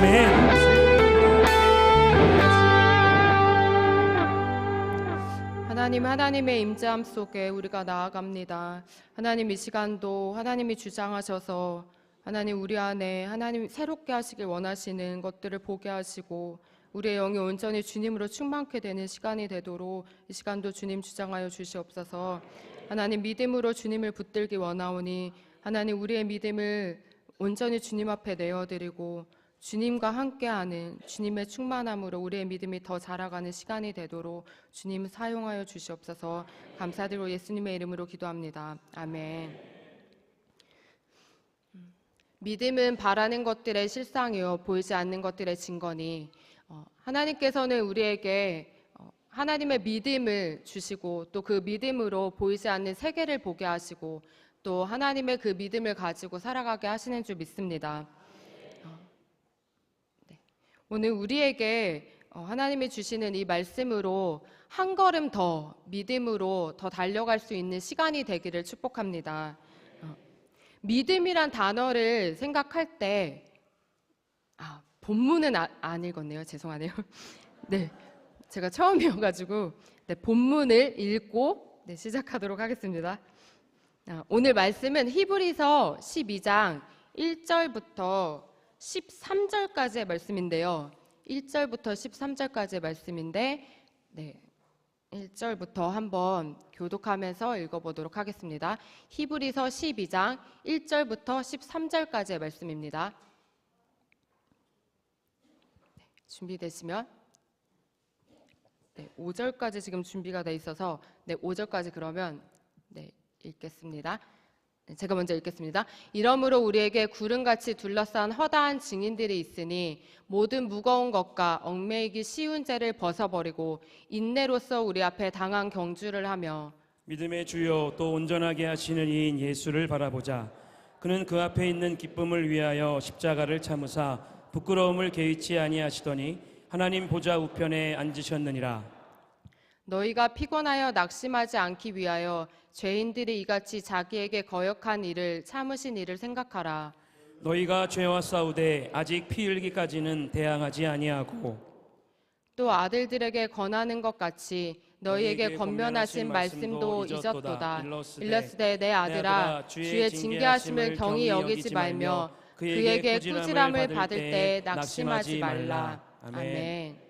아멘. 하나님, 하나님의 임재함 속에 우리가 나아갑니다. 하나님, 이 시간도 하나님이 주장하셔서 하나님 우리 안에 하나님 새롭게 하시길 원하시는 것들을 보게 하시고 우리의 영이 온전히 주님으로 충만케 되는 시간이 되도록 이 시간도 주님 주장하여 주시옵소서. 하나님, 믿음으로 주님을 붙들기 원하오니 하나님 우리의 믿음을 온전히 주님 앞에 내어드리고 주님과 함께하는 주님의 충만함으로 우리의 믿음이 더 자라가는 시간이 되도록 주님 사용하여 주시옵소서. 감사드리고 예수님의 이름으로 기도합니다. 아멘. 믿음은 바라는 것들의 실상이요 보이지 않는 것들의 증거니 하나님께서는 우리에게 하나님의 믿음을 주시고 또 그 믿음으로 보이지 않는 세계를 보게 하시고 또 하나님의 그 믿음을 가지고 살아가게 하시는 줄 믿습니다. 오늘 우리에게 하나님이 주시는 이 말씀으로 한 걸음 더 믿음으로 더 달려갈 수 있는 시간이 되기를 축복합니다. 믿음이란 단어를 생각할 때 본문은 안 읽었네요. 죄송하네요. 네, 제가 처음이어가지고 본문을 읽고 시작하도록 하겠습니다. 오늘 말씀은 히브리서 12장 1절부터 13절까지의 말씀인데요. 1절부터 13절까지의 말씀인데 1절부터 한번 교독하면서 읽어보도록 하겠습니다. 히브리서 12장 1절부터 13절까지의 말씀입니다. 준비되시면 5절까지 지금 준비가 돼 있어서 5절까지 그러면 읽겠습니다. 제가 먼저 읽겠습니다. 이러므로 우리에게 구름같이 둘러싼 허다한 증인들이 있으니 모든 무거운 것과 얽매이기 쉬운 죄를 벗어버리고 인내로써 우리 앞에 당한 경주를 하며 믿음의 주요 또 온전하게 하시는 이인 예수를 바라보자. 그는 그 앞에 있는 기쁨을 위하여 십자가를 참으사 부끄러움을 개의치 아니하시더니 하나님 보좌 우편에 앉으셨느니라. 너희가 피곤하여 낙심하지 않기 위하여 죄인들이 이같이 자기에게 거역한 일을 참으신 일을 생각하라. 너희가 죄와 싸우되 아직 피 흘기까지는 대항하지 아니하고 또 아들들에게 권하는 것 같이 너희에게 권면하신 말씀도 잊었도다. 일러스되 내 아들아 주의 징계하심을 경히 여기지 말며 그에게 꾸지람을 받을 때 낙심하지 말라. 아멘.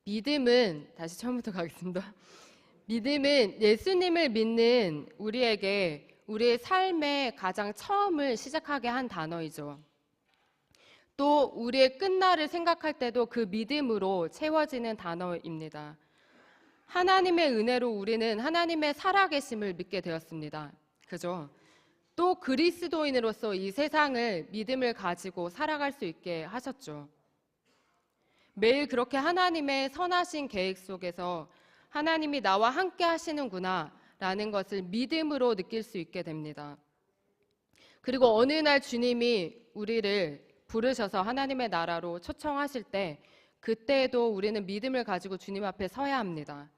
믿음은 다시 처음부터 가겠습니다. 믿음은 예수님을 믿는 우리에게 우리의 삶의 가장 처음을 시작하게 한 단어이죠. 또 우리의 끝날을 생각할 때도 그 믿음으로 채워지는 단어입니다. 하나님의 은혜로 우리는 하나님의 살아계심을 믿게 되었습니다. 그죠? 또 그리스도인으로서 이 세상을 믿음을 가지고 살아갈 수 있게 하셨죠. 매일 그렇게 하나님의 선하신 계획 속에서 하나님이 나와 함께 하시는구나 라는 것을 믿음으로 느낄 수 있게 됩니다. 그리고 어느 날 주님이 우리를 부르셔서 하나님의 나라로 초청하실 때 그때에도 우리는 믿음을 가지고 주님 앞에 서야 합니다.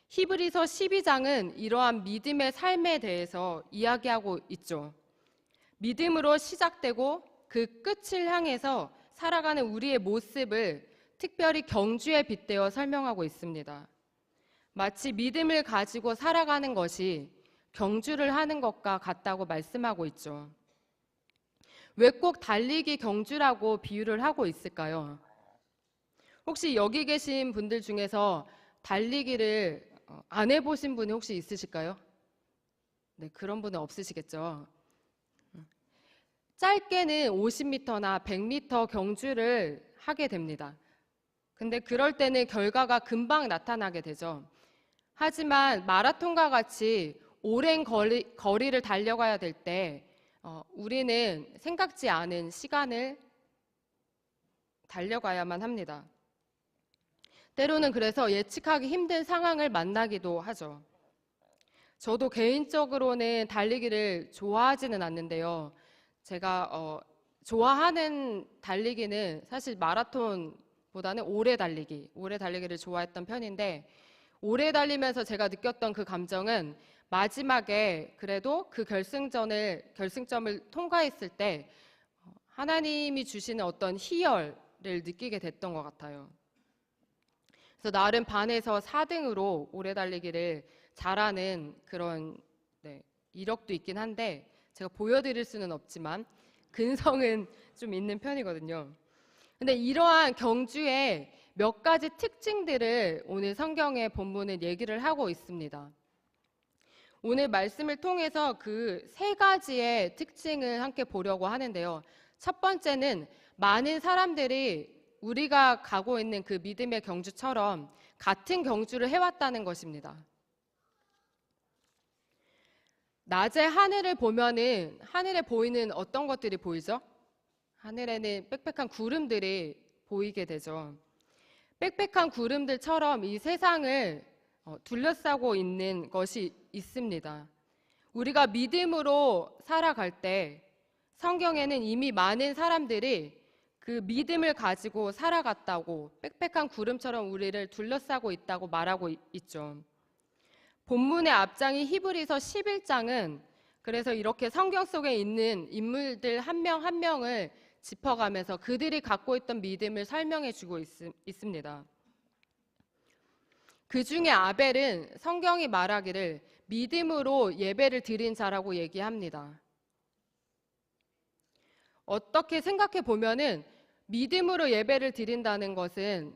히브리서 12장은 이러한 믿음의 삶에 대해서 이야기하고 있죠. 믿음으로 시작되고 그 끝을 향해서 살아가는 우리의 모습을 특별히 경주에 빗대어 설명하고 있습니다. 마치 믿음을 가지고 살아가는 것이 경주를 하는 것과 같다고 말씀하고 있죠. 왜 꼭 달리기 경주라고 비유를 하고 있을까요? 혹시 여기 계신 분들 중에서 달리기를 안 해보신 분이 혹시 있으실까요? 네, 그런 분은 없으시겠죠. 짧게는 50m나 100m 경주를 하게 됩니다. 근데 그럴 때는 결과가 금방 나타나게 되죠. 하지만 마라톤과 같이 오랜 거리를 달려가야 될 때 우리는 생각지 않은 시간을 달려가야만 합니다. 때로는 그래서 예측하기 힘든 상황을 만나기도 하죠. 저도 개인적으로는 달리기를 좋아하지는 않는데요. 제가 좋아하는 달리기는 사실 마라톤보다는 오래 달리기를 좋아했던 편인데 오래 달리면서 제가 느꼈던 그 감정은 마지막에 그래도 그 결승점을 통과했을 때 하나님이 주시는 어떤 희열을 느끼게 됐던 것 같아요. 그래서 나름 반에서 4등으로 오래 달리기를 잘하는 그런 이력도 있긴 한데 제가 보여드릴 수는 없지만 근성은 좀 있는 편이거든요. 근데 이러한 경주의 몇 가지 특징들을 오늘 성경의 본문은 얘기를 하고 있습니다. 오늘 말씀을 통해서 그 세 가지의 특징을 함께 보려고 하는데요. 첫 번째는 많은 사람들이 우리가 가고 있는 그 믿음의 경주처럼 같은 경주를 해왔다는 것입니다. 낮에 하늘을 보면은 하늘에 보이는 어떤 것들이 보이죠? 하늘에는 빽빽한 구름들이 보이게 되죠. 빽빽한 구름들처럼 이 세상을 둘러싸고 있는 것이 있습니다. 우리가 믿음으로 살아갈 때 성경에는 이미 많은 사람들이 그 믿음을 가지고 살아갔다고 빽빽한 구름처럼 우리를 둘러싸고 있다고 말하고 있죠. 본문의 앞장인 히브리서 11장은 그래서 이렇게 성경 속에 있는 인물들 한 명 한 명을 짚어가면서 그들이 갖고 있던 믿음을 설명해 주고 있습니다. 그 중에 아벨은 성경이 말하기를 믿음으로 예배를 드린 자라고 얘기합니다. 어떻게 생각해 보면은 믿음으로 예배를 드린다는 것은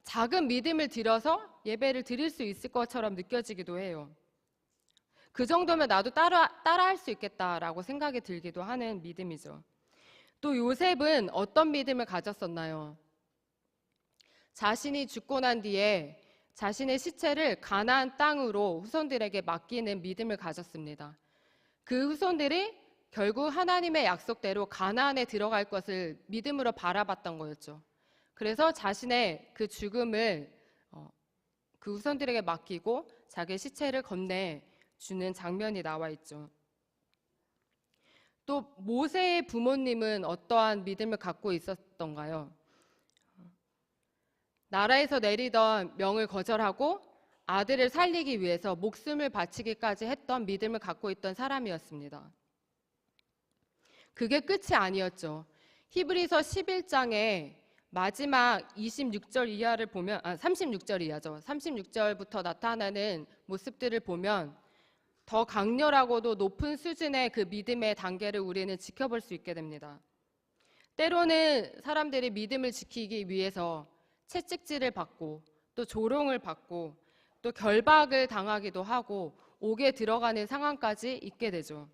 작은 믿음을 들여서 예배를 드릴 수 있을 것처럼 느껴지기도 해요. 그 정도면 나도 따라할 수 있겠다라고 생각이 들기도 하는 믿음이죠. 또 요셉은 어떤 믿음을 가졌었나요? 자신이 죽고 난 뒤에 자신의 시체를 가나안 땅으로 후손들에게 맡기는 믿음을 가졌습니다. 그 후손들이 결국 하나님의 약속대로 가나안에 들어갈 것을 믿음으로 바라봤던 거였죠. 그래서 자신의 그 죽음을 그 후손들에게 맡기고 자기의 시체를 건네주는 장면이 나와 있죠. 또 모세의 부모님은 어떠한 믿음을 갖고 있었던가요? 나라에서 내리던 명을 거절하고 아들을 살리기 위해서 목숨을 바치기까지 했던 믿음을 갖고 있던 사람이었습니다. 그게 끝이 아니었죠. 히브리서 11장에 마지막 26절 이하를 보면 36절 이하죠. 36절부터 나타나는 모습들을 보면 더 강렬하고도 높은 수준의 그 믿음의 단계를 우리는 지켜볼 수 있게 됩니다. 때로는 사람들이 믿음을 지키기 위해서 채찍질을 받고 또 조롱을 받고 또 결박을 당하기도 하고 옥에 들어가는 상황까지 있게 되죠.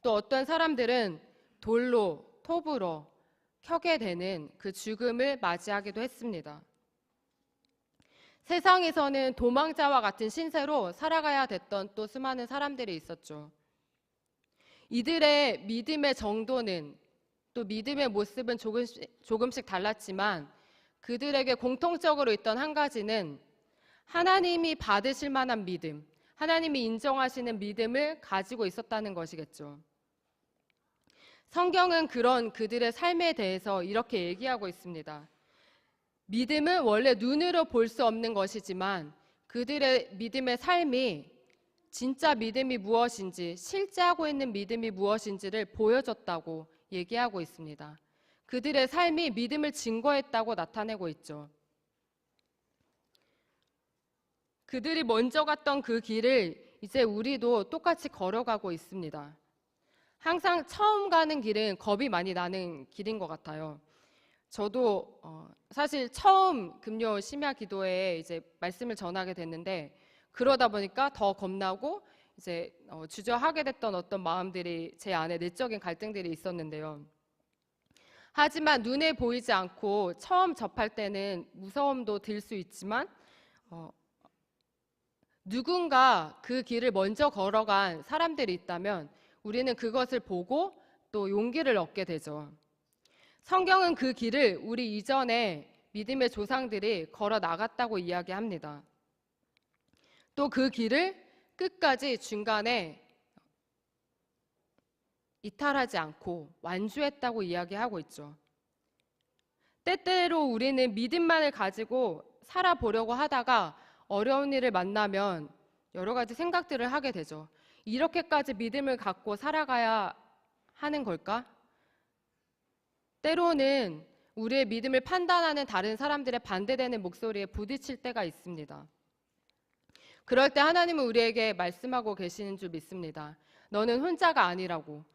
또 어떤 사람들은 돌로 톱으로 켜게 되는 그 죽음을 맞이하기도 했습니다. 세상에서는 도망자와 같은 신세로 살아가야 됐던 또 수많은 사람들이 있었죠. 이들의 믿음의 정도는 또 믿음의 모습은 조금씩 달랐지만 그들에게 공통적으로 있던 한 가지는 하나님이 받으실 만한 믿음, 하나님이 인정하시는 믿음을 가지고 있었다는 것이겠죠. 성경은 그런 그들의 삶에 대해서 이렇게 얘기하고 있습니다. 믿음은 원래 눈으로 볼 수 없는 것이지만 그들의 믿음의 삶이 진짜 믿음이 무엇인지, 실제 하고 있는 믿음이 무엇인지를 보여줬다고 얘기하고 있습니다. 그들의 삶이 믿음을 증거했다고 나타내고 있죠. 그들이 먼저 갔던 그 길을 이제 우리도 똑같이 걸어가고 있습니다. 항상 처음 가는 길은 겁이 많이 나는 길인 것 같아요. 저도 사실 처음 금요 심야 기도에 이제 말씀을 전하게 됐는데 그러다 보니까 더 겁나고 이제 주저하게 됐던 어떤 마음들이 제 안에 내적인 갈등들이 있었는데요. 하지만 눈에 보이지 않고 처음 접할 때는 무서움도 들 수 있지만 누군가 그 길을 먼저 걸어간 사람들이 있다면 우리는 그것을 보고 또 용기를 얻게 되죠. 성경은 그 길을 우리 이전에 믿음의 조상들이 걸어 나갔다고 이야기합니다. 또 그 길을 끝까지 중간에 이탈하지 않고 완주했다고 이야기하고 있죠. 때때로 우리는 믿음만을 가지고 살아보려고 하다가 어려운 일을 만나면 여러 가지 생각들을 하게 되죠. 이렇게까지 믿음을 갖고 살아가야 하는 걸까? 때로는 우리의 믿음을 판단하는 다른 사람들의 반대되는 목소리에 부딪힐 때가 있습니다. 그럴 때 하나님은 우리에게 말씀하고 계시는 줄 믿습니다. 너는 혼자가 아니라고.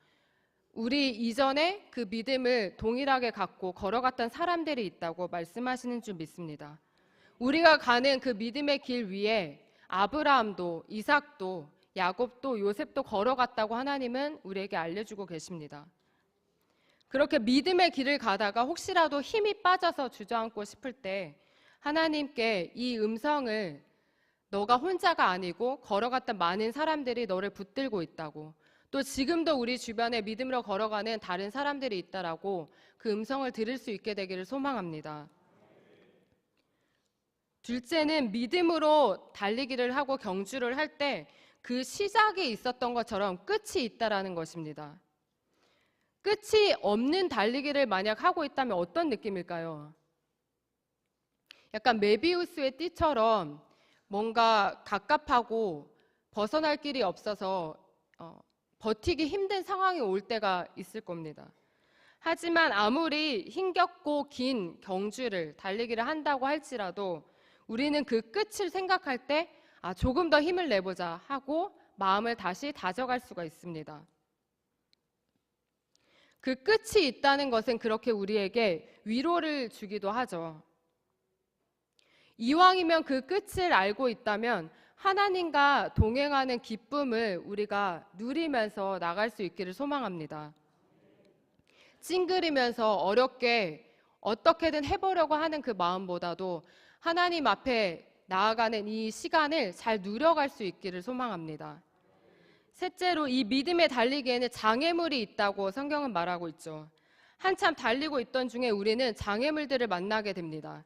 우리 이전에 그 믿음을 동일하게 갖고 걸어갔던 사람들이 있다고 말씀하시는 줄 믿습니다. 우리가 가는 그 믿음의 길 위에 아브라함도, 이삭도, 야곱도, 요셉도 걸어갔다고 하나님은 우리에게 알려주고 계십니다. 그렇게 믿음의 길을 가다가 혹시라도 힘이 빠져서 주저앉고 싶을 때 하나님께 이 음성을 너가 혼자가 아니고 걸어갔던 많은 사람들이 너를 붙들고 있다고, 또 지금도 우리 주변에 믿음으로 걸어가는 다른 사람들이 있다라고 그 음성을 들을 수 있게 되기를 소망합니다. 둘째는 믿음으로 달리기를 하고 경주를 할 때 그 시작에 있었던 것처럼 끝이 있다라는 것입니다. 끝이 없는 달리기를 만약 하고 있다면 어떤 느낌일까요? 약간 메비우스의 띠처럼 뭔가 갑갑하고 벗어날 길이 없어서 버티기 힘든 상황이 올 때가 있을 겁니다. 하지만 아무리 힘겹고 긴 경주를 달리기를 한다고 할지라도 우리는 그 끝을 생각할 때 조금 더 힘을 내보자 하고 마음을 다시 다져갈 수가 있습니다. 그 끝이 있다는 것은 그렇게 우리에게 위로를 주기도 하죠. 이왕이면 그 끝을 알고 있다면 하나님과 동행하는 기쁨을 우리가 누리면서 나갈 수 있기를 소망합니다. 찡그리면서 어렵게 어떻게든 해보려고 하는 그 마음보다도 하나님 앞에 나아가는 이 시간을 잘 누려갈 수 있기를 소망합니다. 셋째로, 이 믿음의 달리기에는 장애물이 있다고 성경은 말하고 있죠. 한참 달리고 있던 중에 우리는 장애물들을 만나게 됩니다.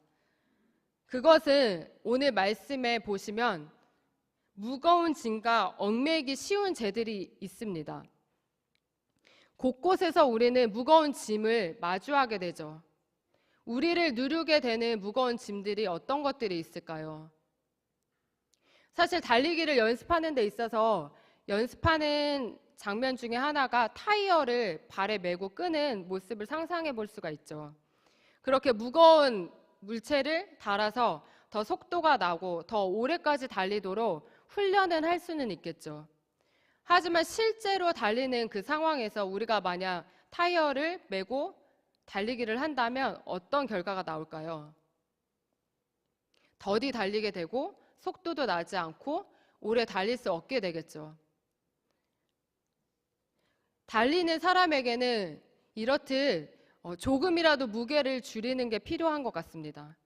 그것은 오늘 말씀에 보시면 무거운 짐과 얽매이기 쉬운 죄들이 있습니다. 곳곳에서 우리는 무거운 짐을 마주하게 되죠. 우리를 누르게 되는 무거운 짐들이 어떤 것들이 있을까요? 사실 달리기를 연습하는 데 있어서 연습하는 장면 중에 하나가 타이어를 발에 메고 끄는 모습을 상상해 볼 수가 있죠. 그렇게 무거운 물체를 달아서 더 속도가 나고 더 오래까지 달리도록 훈련은 할 수는 있겠죠. 하지만 실제로 달리는 그 상황에서 우리가 만약 타이어를 메고 달리기를 한다면 어떤 결과가 나올까요? 더디 달리게 되고 속도도 나지 않고 오래 달릴 수 없게 되겠죠. 달리는 사람에게는 이렇듯 조금이라도 무게를 줄이는 게 필요한 것 같습니다.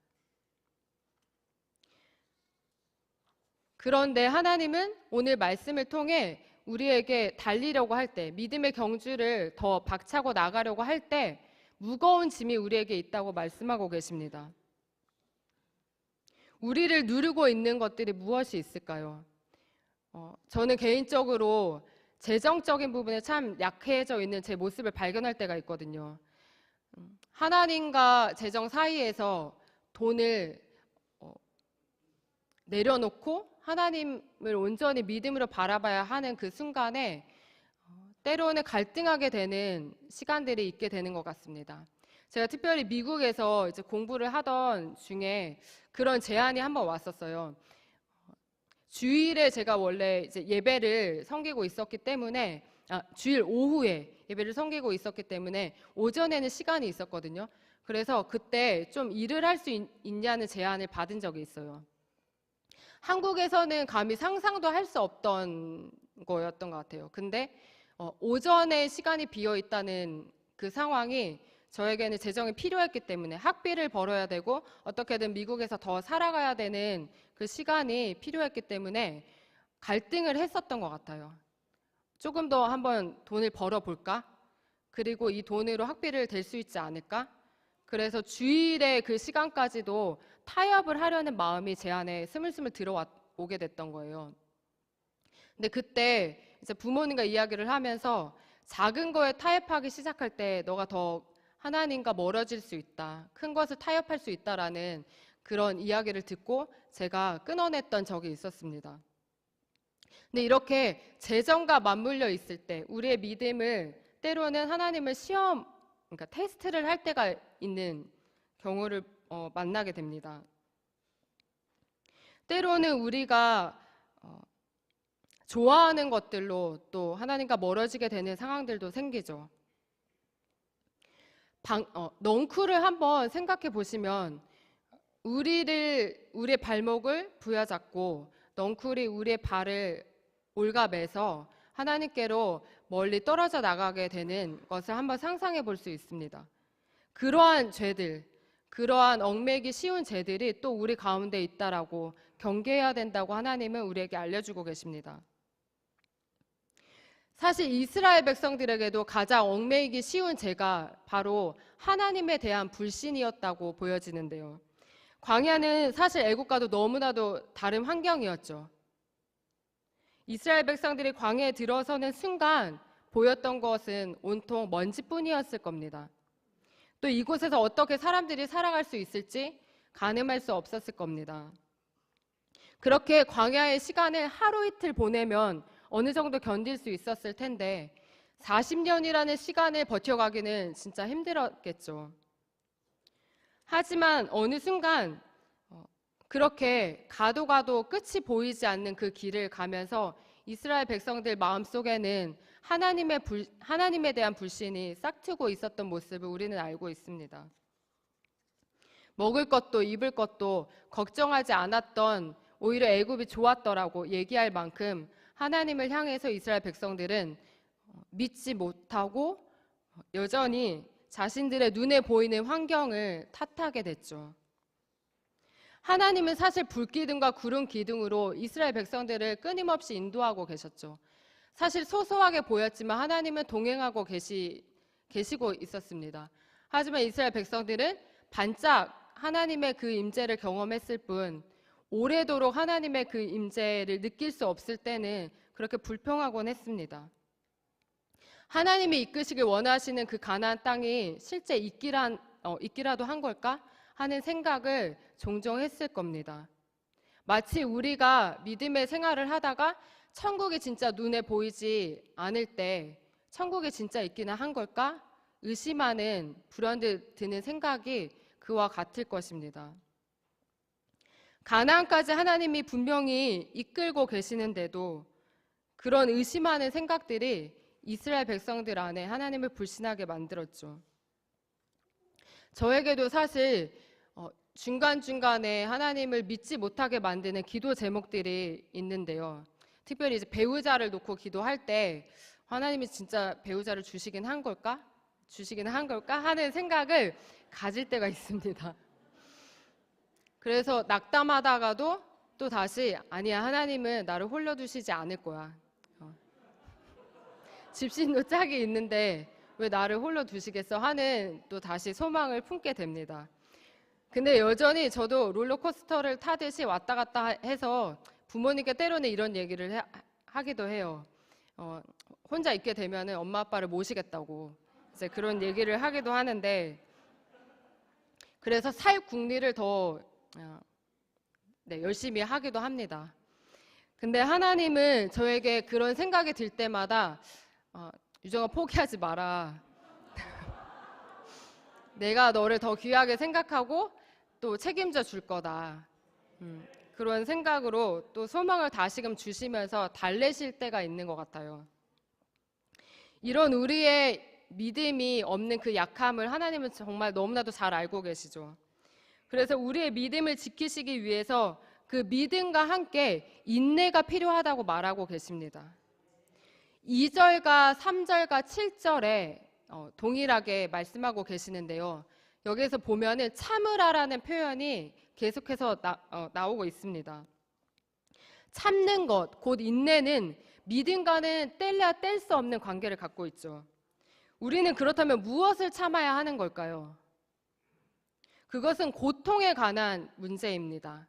그런데 하나님은 오늘 말씀을 통해 우리에게 달리려고 할 때, 믿음의 경주를 더 박차고 나가려고 할 때 무거운 짐이 우리에게 있다고 말씀하고 계십니다. 우리를 누르고 있는 것들이 무엇이 있을까요? 저는 개인적으로 재정적인 부분에 참 약해져 있는 제 모습을 발견할 때가 있거든요. 하나님과 재정 사이에서 돈을 내려놓고 하나님을 온전히 믿음으로 바라봐야 하는 그 순간에 때로는 갈등하게 되는 시간들이 있게 되는 것 같습니다. 제가 특별히 미국에서 이제 공부를 하던 중에 그런 제안이 한번 왔었어요. 주일에 제가 원래 이제 예배를 섬기고 있었기 때문에 주일 오후에 예배를 섬기고 있었기 때문에 오전에는 시간이 있었거든요. 그래서 그때 좀 일을 할 수 있냐는 제안을 받은 적이 있어요. 한국에서는 감히 상상도 할 수 없던 거였던 것 같아요. 근데 오전에 시간이 비어 있다는 그 상황이 저에게는 재정이 필요했기 때문에 학비를 벌어야 되고 어떻게든 미국에서 더 살아가야 되는 그 시간이 필요했기 때문에 갈등을 했었던 것 같아요. 조금 더 한번 돈을 벌어볼까? 그리고 이 돈으로 학비를 댈 수 있지 않을까? 그래서 주일에 그 시간까지도 타협을 하려는 마음이 제 안에 스물스물 들어오게 됐던 거예요. 근데 그때 이제 부모님과 이야기를 하면서 작은 거에 타협하기 시작할 때 너가 더 하나님과 멀어질 수 있다. 큰 것을 타협할 수 있다라는 그런 이야기를 듣고 제가 끊어냈던 적이 있었습니다. 근데 이렇게 재정과 맞물려 있을 때 우리의 믿음을 때로는 하나님을 그러니까 테스트를 할 때가 있는 경우를 만나게 됩니다. 때로는 우리가 좋아하는 것들로 또 하나님과 멀어지게 되는 상황들도 생기죠. 넝쿨을 한번 생각해 보시면 우리의 발목을 부여잡고 넝쿨이 우리의 발을 올가매서 하나님께로 멀리 떨어져 나가게 되는 것을 한번 상상해 볼 수 있습니다. 그러한 죄들, 그러한 얽매기 쉬운 죄들이 또 우리 가운데 있다라고 경계해야 된다고 하나님은 우리에게 알려주고 계십니다. 사실 이스라엘 백성들에게도 가장 얽매이기 쉬운 죄가 바로 하나님에 대한 불신이었다고 보여지는데요. 광야는 사실 애국과도 너무나도 다른 환경이었죠. 이스라엘 백성들이 광야에 들어서는 순간 보였던 것은 온통 먼지뿐이었을 겁니다. 또 이곳에서 어떻게 사람들이 살아갈 수 있을지 가늠할 수 없었을 겁니다. 그렇게 광야의 시간을 하루 이틀 보내면 어느 정도 견딜 수 있었을 텐데 40년이라는 시간을 버텨가기는 진짜 힘들었겠죠. 하지만 어느 순간 그렇게 가도 끝이 보이지 않는 그 길을 가면서 이스라엘 백성들 마음속에는 하나님에 대한 불신이 싹트고 있었던 모습을 우리는 알고 있습니다. 먹을 것도 입을 것도 걱정하지 않았던, 오히려 애굽이 좋았더라고 얘기할 만큼 하나님을 향해서 이스라엘 백성들은 믿지 못하고 여전히 자신들의 눈에 보이는 환경을 탓하게 됐죠. 하나님은 사실 불기둥과 구름 기둥으로 이스라엘 백성들을 끊임없이 인도하고 계셨죠. 사실 소소하게 보였지만 하나님은 동행하고 계시고 있었습니다. 하지만 이스라엘 백성들은 반짝 하나님의 그 임재를 경험했을 뿐 오래도록 하나님의 그 임재를 느낄 수 없을 때는 그렇게 불평하곤 했습니다. 하나님이 이끄시길 원하시는 그 가나안 땅이 실제 있기라도 한 걸까 하는 생각을 종종 했을 겁니다. 마치 우리가 믿음의 생활을 하다가 천국이 진짜 눈에 보이지 않을 때 천국이 진짜 있기는 한 걸까 의심하는 불현듯 드는 생각이 그와 같을 것입니다. 가나안까지 하나님이 분명히 이끌고 계시는데도 그런 의심하는 생각들이 이스라엘 백성들 안에 하나님을 불신하게 만들었죠. 저에게도 사실 중간중간에 하나님을 믿지 못하게 만드는 기도 제목들이 있는데요. 특별히 이제 배우자를 놓고 기도할 때 하나님이 진짜 배우자를 주시긴 한 걸까 하는 생각을 가질 때가 있습니다. 그래서 낙담하다가도 또 다시 아니야, 하나님은 나를 홀려 두시지 않을 거야. 집신도 짝이 있는데 왜 나를 홀려 두시겠어 하는 또 다시 소망을 품게 됩니다. 근데 여전히 저도 롤러코스터를 타듯이 왔다 갔다 해서 부모님께 때로는 이런 얘기를 하기도 해요. 혼자 있게 되면 엄마 아빠를 모시겠다고 이제 그런 얘기를 하기도 하는데, 그래서 살궁리를 더 열심히 하기도 합니다. 근데 하나님은 저에게 그런 생각이 들 때마다 유정아, 포기하지 마라. 내가 너를 더 귀하게 생각하고 또 책임져 줄 거다. 그런 생각으로 또 소망을 다시금 주시면서 달래실 때가 있는 것 같아요. 이런 우리의 믿음이 없는 그 약함을 하나님은 정말 너무나도 잘 알고 계시죠. 그래서 우리의 믿음을 지키시기 위해서 그 믿음과 함께 인내가 필요하다고 말하고 계십니다. 2절과 3절과 7절에 동일하게 말씀하고 계시는데요. 여기에서 보면은 참으라라는 표현이 계속해서 나오고 있습니다. 참는 것, 곧 인내는 믿음과는 뗄래야 뗄 수 없는 관계를 갖고 있죠. 우리는 그렇다면 무엇을 참아야 하는 걸까요? 그것은 고통에 관한 문제입니다.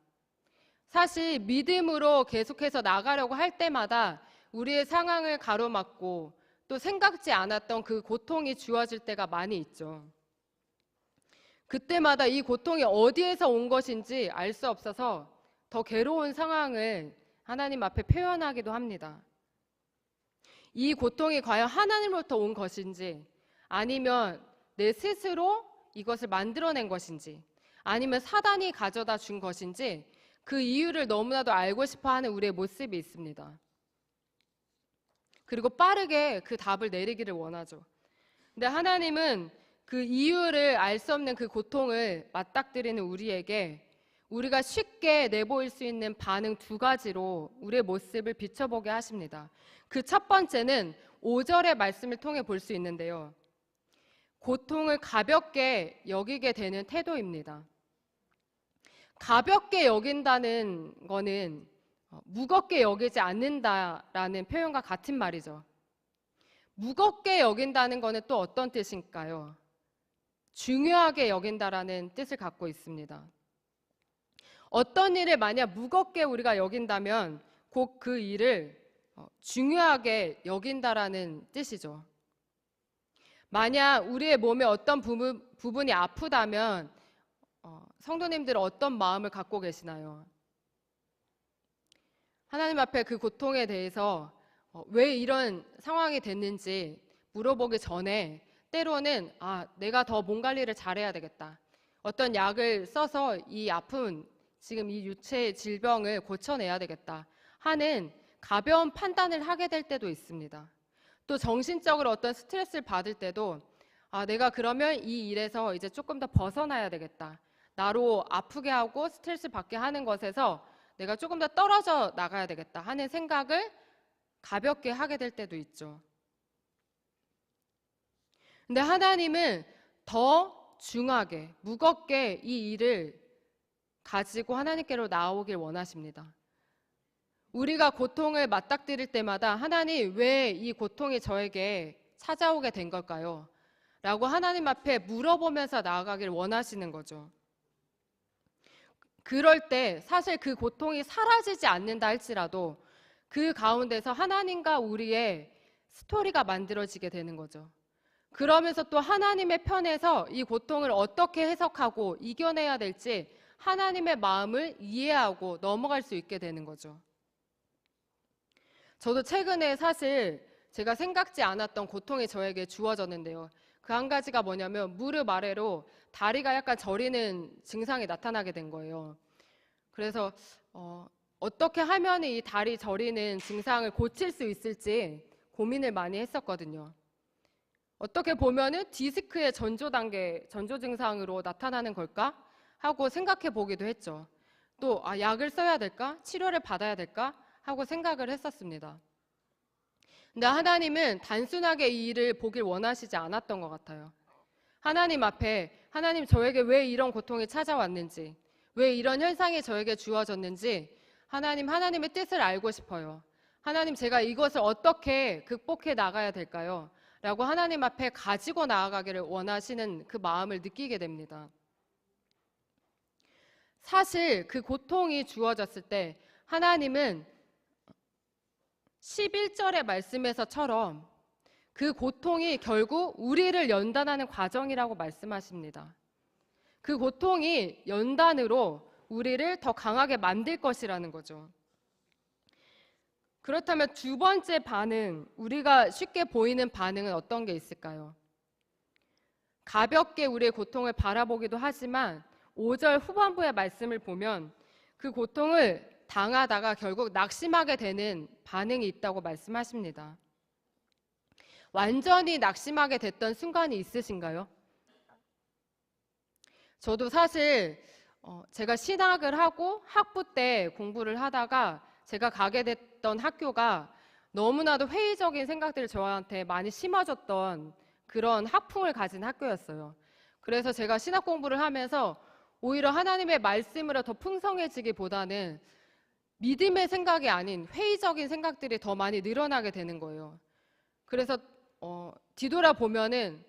사실 믿음으로 계속해서 나가려고 할 때마다 우리의 상황을 가로막고 또 생각지 않았던 그 고통이 주어질 때가 많이 있죠. 그때마다 이 고통이 어디에서 온 것인지 알 수 없어서 더 괴로운 상황을 하나님 앞에 표현하기도 합니다. 이 고통이 과연 하나님으로부터 온 것인지, 아니면 내 스스로 이것을 만들어낸 것인지, 아니면 사단이 가져다 준 것인지, 그 이유를 너무나도 알고 싶어 하는 우리의 모습이 있습니다. 그리고 빠르게 그 답을 내리기를 원하죠. 근데 하나님은 그 이유를 알 수 없는 그 고통을 맞닥뜨리는 우리에게 우리가 쉽게 내보일 수 있는 반응 두 가지로 우리의 모습을 비춰보게 하십니다. 그 첫 번째는 5절의 말씀을 통해 볼 수 있는데요. 고통을 가볍게 여기게 되는 태도입니다. 가볍게 여긴다는 거는 무겁게 여기지 않는다라는 표현과 같은 말이죠. 무겁게 여긴다는 거는 또 어떤 뜻일까요? 중요하게 여긴다라는 뜻을 갖고 있습니다. 어떤 일을 만약 무겁게 우리가 여긴다면 곧 그 일을 중요하게 여긴다라는 뜻이죠. 만약 우리의 몸에 어떤 부분이 아프다면 성도님들은 어떤 마음을 갖고 계시나요? 하나님 앞에 그 고통에 대해서 왜 이런 상황이 됐는지 물어보기 전에 때로는 내가 더 몸 관리를 잘해야 되겠다. 어떤 약을 써서 이 아픈 지금 이 유체의 질병을 고쳐내야 되겠다 하는 가벼운 판단을 하게 될 때도 있습니다. 또 정신적으로 어떤 스트레스를 받을 때도 내가 그러면 이 일에서 이제 조금 더 벗어나야 되겠다. 나로 아프게 하고 스트레스 받게 하는 것에서 내가 조금 더 떨어져 나가야 되겠다 하는 생각을 가볍게 하게 될 때도 있죠. 근데 하나님은 더 중하게, 무겁게 이 일을 가지고 하나님께로 나오길 원하십니다. 우리가 고통을 맞닥뜨릴 때마다 하나님, 왜 이 고통이 저에게 찾아오게 된 걸까요? 라고 하나님 앞에 물어보면서 나아가길 원하시는 거죠. 그럴 때 사실 그 고통이 사라지지 않는다 할지라도 그 가운데서 하나님과 우리의 스토리가 만들어지게 되는 거죠. 그러면서 또 하나님의 편에서 이 고통을 어떻게 해석하고 이겨내야 될지 하나님의 마음을 이해하고 넘어갈 수 있게 되는 거죠. 저도 최근에 사실 제가 생각지 않았던 고통이 저에게 주어졌는데요. 그 한 가지가 뭐냐면 무릎 아래로 다리가 약간 저리는 증상이 나타나게 된 거예요. 그래서 어떻게 하면 이 다리 저리는 증상을 고칠 수 있을지 고민을 많이 했었거든요. 어떻게 보면은 디스크의 전조 증상으로 나타나는 걸까 하고 생각해 보기도 했죠. 또 약을 써야 될까? 치료를 받아야 될까? 하고 생각을 했었습니다. 근데 하나님은 단순하게 이 일을 보길 원하시지 않았던 것 같아요. 하나님 앞에 하나님, 저에게 왜 이런 고통이 찾아왔는지, 왜 이런 현상이 저에게 주어졌는지 하나님의 뜻을 알고 싶어요. 하나님, 제가 이것을 어떻게 극복해 나가야 될까요? 라고 하나님 앞에 가지고 나아가기를 원하시는 그 마음을 느끼게 됩니다. 사실 그 고통이 주어졌을 때 하나님은 11절의 말씀에서처럼 그 고통이 결국 우리를 연단하는 과정이라고 말씀하십니다. 그 고통이 연단으로 우리를 더 강하게 만들 것이라는 거죠. 그렇다면 두 번째 반응, 우리가 쉽게 보이는 반응은 어떤 게 있을까요? 가볍게 우리의 고통을 바라보기도 하지만 5절 후반부의 말씀을 보면 그 고통을 당하다가 결국 낙심하게 되는 반응이 있다고 말씀하십니다. 완전히 낙심하게 됐던 순간이 있으신가요? 저도 사실 제가 신학을 하고 학부 때 공부를 하다가 제가 가게 됐던 학교가 너무나도 회의적인 생각들을 저한테 많이 심어줬던 그런 학풍을 가진 학교였어요. 그래서 제가 신학 공부를 하면서 오히려 하나님의 말씀으로 더 풍성해지기보다는 믿음의 생각이 아닌 회의적인 생각들이 더 많이 늘어나게 되는 거예요. 그래서 뒤돌아보면은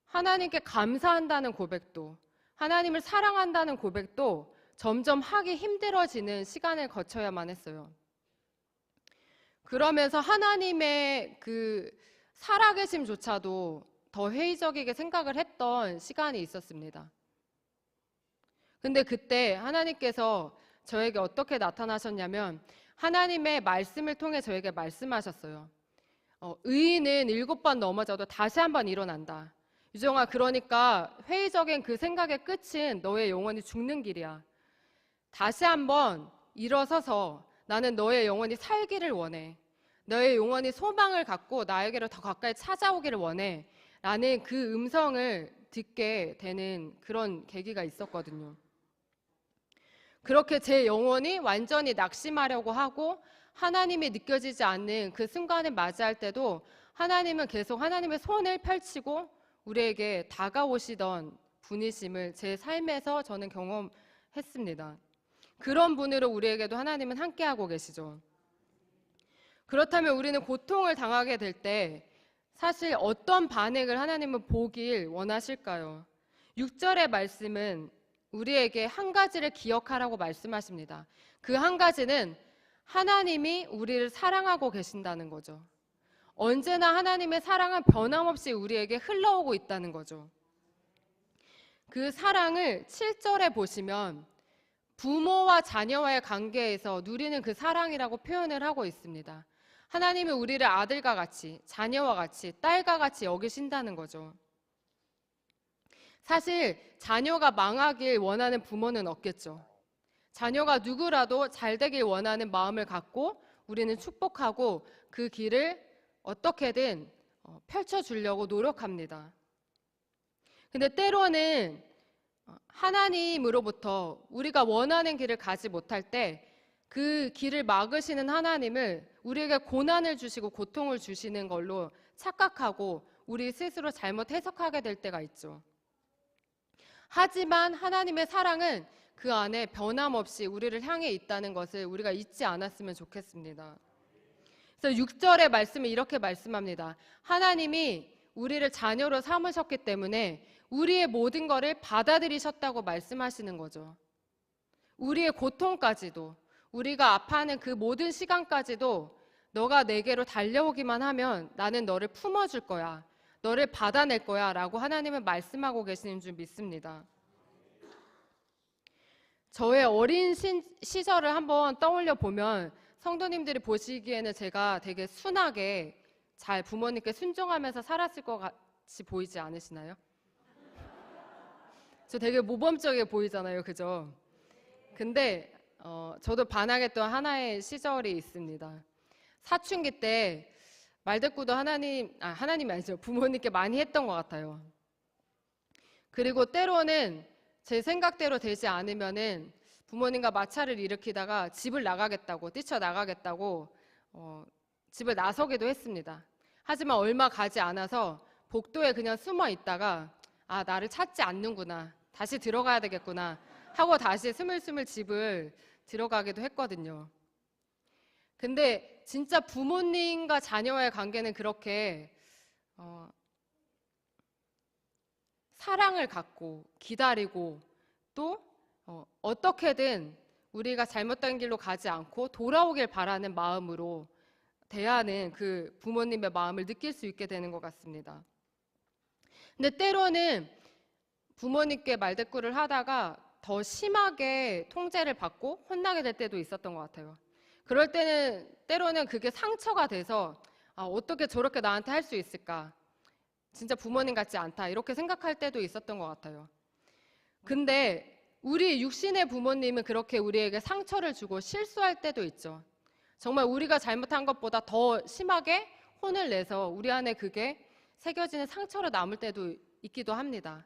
하나님께 감사한다는 고백도, 하나님을 사랑한다는 고백도 점점 하기 힘들어지는 시간을 거쳐야만 했어요. 그러면서 하나님의 그 살아계심조차도 더 회의적이게 생각을 했던 시간이 있었습니다. 근데 그때 하나님께서 저에게 어떻게 나타나셨냐면, 하나님의 말씀을 통해 저에게 말씀하셨어요. 의인은 7번 넘어져도 다시 한번 일어난다. 유정아, 그러니까 회의적인 그 생각의 끝은 너의 영혼이 죽는 길이야. 다시 한번 일어서서 나는 너의 영혼이 살기를 원해. 너의 영혼이 소망을 갖고 나에게로 더 가까이 찾아오기를 원해. 라는 그 음성을 듣게 되는 그런 계기가 있었거든요. 그렇게 제 영혼이 완전히 낙심하려고 하고 하나님이 느껴지지 않는 그 순간을 맞이할 때도 하나님은 계속 하나님의 손을 펼치고 우리에게 다가오시던 분이심을 제 삶에서 저는 경험했습니다. 그런 분으로 우리에게도 하나님은 함께하고 계시죠. 그렇다면 우리는 고통을 당하게 될 때 사실 어떤 반응을 하나님은 보길 원하실까요? 6절의 말씀은 우리에게 한 가지를 기억하라고 말씀하십니다. 그 한 가지는 하나님이 우리를 사랑하고 계신다는 거죠. 언제나 하나님의 사랑은 변함없이 우리에게 흘러오고 있다는 거죠. 그 사랑을 7절에 보시면 부모와 자녀와의 관계에서 누리는 그 사랑이라고 표현을 하고 있습니다. 하나님이 우리를 아들과 같이, 자녀와 같이, 딸과 같이 여기신다는 거죠. 사실 자녀가 망하길 원하는 부모는 없겠죠. 자녀가 누구라도 잘 되길 원하는 마음을 갖고 우리는 축복하고 그 길을 어떻게든 펼쳐주려고 노력합니다. 근데 때로는 하나님으로부터 우리가 원하는 길을 가지 못할 때 그 길을 막으시는 하나님을 우리에게 고난을 주시고 고통을 주시는 걸로 착각하고 우리 스스로 잘못 해석하게 될 때가 있죠. 하지만 하나님의 사랑은 그 안에 변함없이 우리를 향해 있다는 것을 우리가 잊지 않았으면 좋겠습니다. 그래서 6절의 말씀은 이렇게 말씀합니다. 하나님이 우리를 자녀로 삼으셨기 때문에 우리의 모든 것을 받아들이셨다고 말씀하시는 거죠. 우리의 고통까지도, 우리가 아파하는 그 모든 시간까지도 너가 내게로 달려오기만 하면 나는 너를 품어줄 거야. 너를 받아낼 거야 라고 하나님은 말씀하고 계시는 줄 믿습니다. 저의 어린 시절을 한번 떠올려 보면 성도님들이 보시기에는 제가 되게 순하게 잘 부모님께 순종하면서 살았을 것 같이 보이지 않으시나요? 저 되게 모범적이게 보이잖아요, 그죠? 근데 저도 반항했던 하나의 시절이 있습니다. 사춘기 때 말대꾸도 하나님이 아니죠. 부모님께 많이 했던 것 같아요. 그리고 때로는 제 생각대로 되지 않으면은 부모님과 마찰을 일으키다가 집을 나가겠다고, 뛰쳐나가겠다고 집을 나서기도 했습니다. 하지만 얼마 가지 않아서 복도에 그냥 숨어 있다가 나를 찾지 않는구나, 다시 들어가야 되겠구나 하고 다시 스물스물 집을 들어가기도 했거든요. 근데 진짜 부모님과 자녀와의 관계는 그렇게 사랑을 갖고 기다리고 또 어떻게든 우리가 잘못된 길로 가지 않고 돌아오길 바라는 마음으로 대하는 그 부모님의 마음을 느낄 수 있게 되는 것 같습니다. 근데 때로는 부모님께 말대꾸를 하다가 더 심하게 통제를 받고 혼나게 될 때도 있었던 것 같아요. 그럴 때는 때로는 그게 상처가 돼서 어떻게 저렇게 나한테 할 수 있을까? 진짜 부모님 같지 않다. 이렇게 생각할 때도 있었던 것 같아요. 근데 우리 육신의 부모님은 그렇게 우리에게 상처를 주고 실수할 때도 있죠. 정말 우리가 잘못한 것보다 더 심하게 혼을 내서 우리 안에 그게 새겨지는 상처로 남을 때도 있기도 합니다.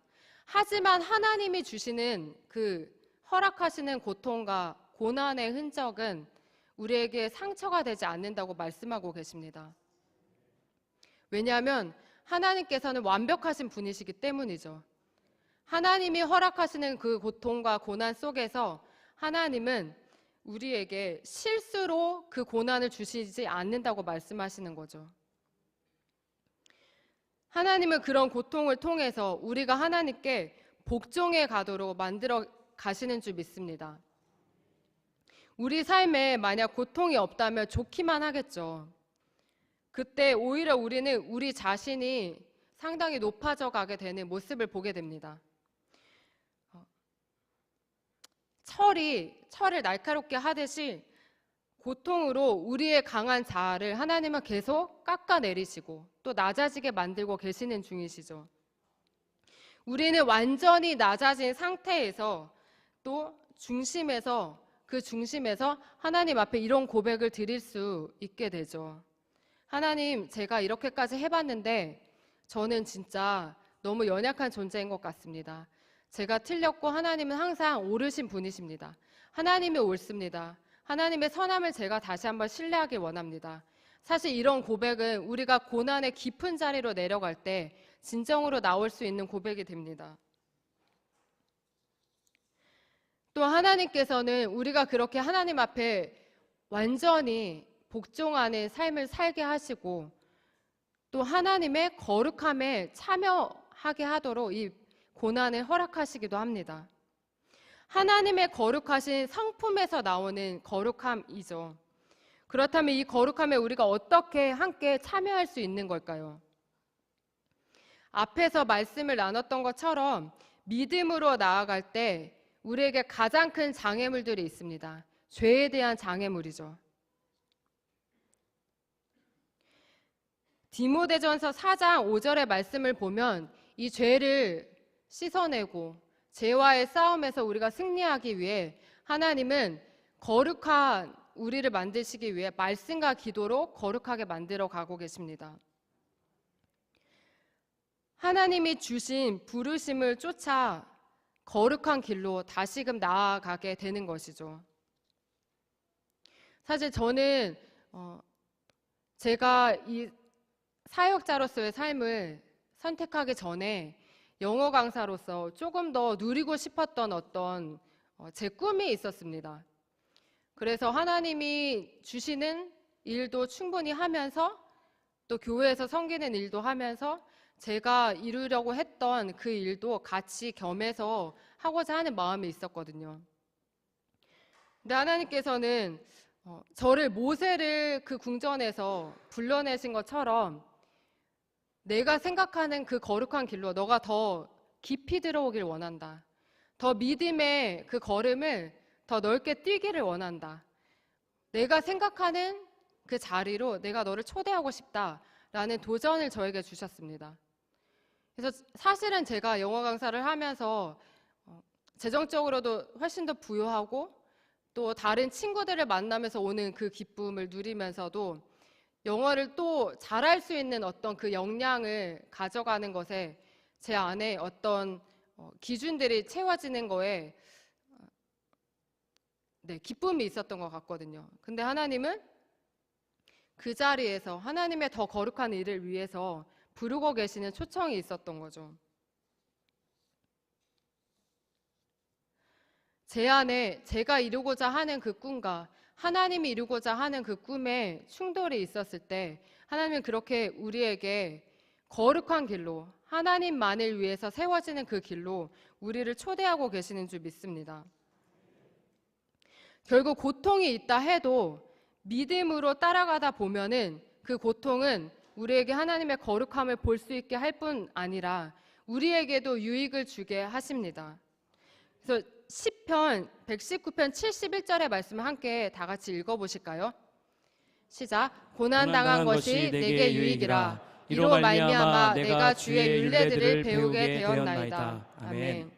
하지만 하나님이 주시는 그 허락하시는 고통과 고난의 흔적은 우리에게 상처가 되지 않는다고 말씀하고 계십니다. 왜냐하면 하나님께서는 완벽하신 분이시기 때문이죠. 하나님이 허락하시는 그 고통과 고난 속에서 하나님은 우리에게 실수로 그 고난을 주시지 않는다고 말씀하시는 거죠. 하나님은 그런 고통을 통해서 우리가 하나님께 복종해 가도록 만들어 가시는 줄 믿습니다. 우리 삶에 만약 고통이 없다면 좋기만 하겠죠. 그때 오히려 우리는 우리 자신이 상당히 높아져 가게 되는 모습을 보게 됩니다. 철을 날카롭게 하듯이 고통으로 우리의 강한 자아를 하나님은 계속 깎아내리시고 또 낮아지게 만들고 계시는 중이시죠. 우리는 완전히 낮아진 상태에서 또 그 중심에서 하나님 앞에 이런 고백을 드릴 수 있게 되죠. 하나님, 제가 이렇게까지 해봤는데 저는 진짜 너무 연약한 존재인 것 같습니다. 제가 틀렸고 하나님은 항상 옳으신 분이십니다. 하나님이 옳습니다. 하나님의 선함을 제가 다시 한번 신뢰하길 원합니다. 사실 이런 고백은 우리가 고난의 깊은 자리로 내려갈 때 진정으로 나올 수 있는 고백이 됩니다. 또 하나님께서는 우리가 그렇게 하나님 앞에 완전히 복종하는 삶을 살게 하시고 또 하나님의 거룩함에 참여하게 하도록 이 고난을 허락하시기도 합니다. 하나님의 거룩하신 성품에서 나오는 거룩함이죠. 그렇다면 이 거룩함에 우리가 어떻게 함께 참여할 수 있는 걸까요? 앞에서 말씀을 나눴던 것처럼 믿음으로 나아갈 때 우리에게 가장 큰 장애물들이 있습니다. 죄에 대한 장애물이죠. 디모데전서 4장 5절의 말씀을 보면 이 죄를 씻어내고 죄와의 싸움에서 우리가 승리하기 위해 하나님은 거룩한 우리를 만드시기 위해 말씀과 기도로 거룩하게 만들어 가고 계십니다. 하나님이 주신 부르심을 쫓아 거룩한 길로 다시금 나아가게 되는 것이죠. 사실 저는 제가 이 사역자로서의 삶을 선택하기 전에 영어 강사로서 조금 더 누리고 싶었던 어떤 제 꿈이 있었습니다. 그래서 하나님이 주시는 일도 충분히 하면서 또 교회에서 섬기는 일도 하면서 제가 이루려고 했던 그 일도 같이 겸해서 하고자 하는 마음이 있었거든요. 근데 하나님께서는 저를 모세를 그 궁전에서 불러내신 것처럼 내가 생각하는 그 거룩한 길로 너가 더 깊이 들어오길 원한다. 더 믿음의 그 걸음을 더 넓게 뛰기를 원한다. 내가 생각하는 그 자리로 내가 너를 초대하고 싶다라는 도전을 저에게 주셨습니다. 그래서 사실은 제가 영어 강사를 하면서 재정적으로도 훨씬 더 부유하고 또 다른 친구들을 만나면서 오는 그 기쁨을 누리면서도 영어를 또 잘할 수 있는 어떤 그 역량을 가져가는 것에 제 안에 어떤 기준들이 채워지는 거에 기쁨이 있었던 것 같거든요. 근데 하나님은 그 자리에서 하나님의 더 거룩한 일을 위해서 부르고 계시는 초청이 있었던 거죠. 제 안에 제가 이루고자 하는 그 꿈과 하나님이 이루고자 하는 그 꿈에 충돌이 있었을 때 하나님은 그렇게 우리에게 거룩한 길로 하나님만을 위해서 세워지는 그 길로 우리를 초대하고 계시는 줄 믿습니다. 결국 고통이 있다 해도 믿음으로 따라가다 보면은 그 고통은 우리에게 하나님의 거룩함을 볼 수 있게 할 뿐 아니라 우리에게도 유익을 주게 하십니다. 그래서 시편 119편 71절의 말씀을 함께 다 같이 읽어보실까요? 시작. 고난당한 것이 내게 유익이라. 이로 말미암아 내가 주의 율례들을 배우게 되었나이다. 아멘.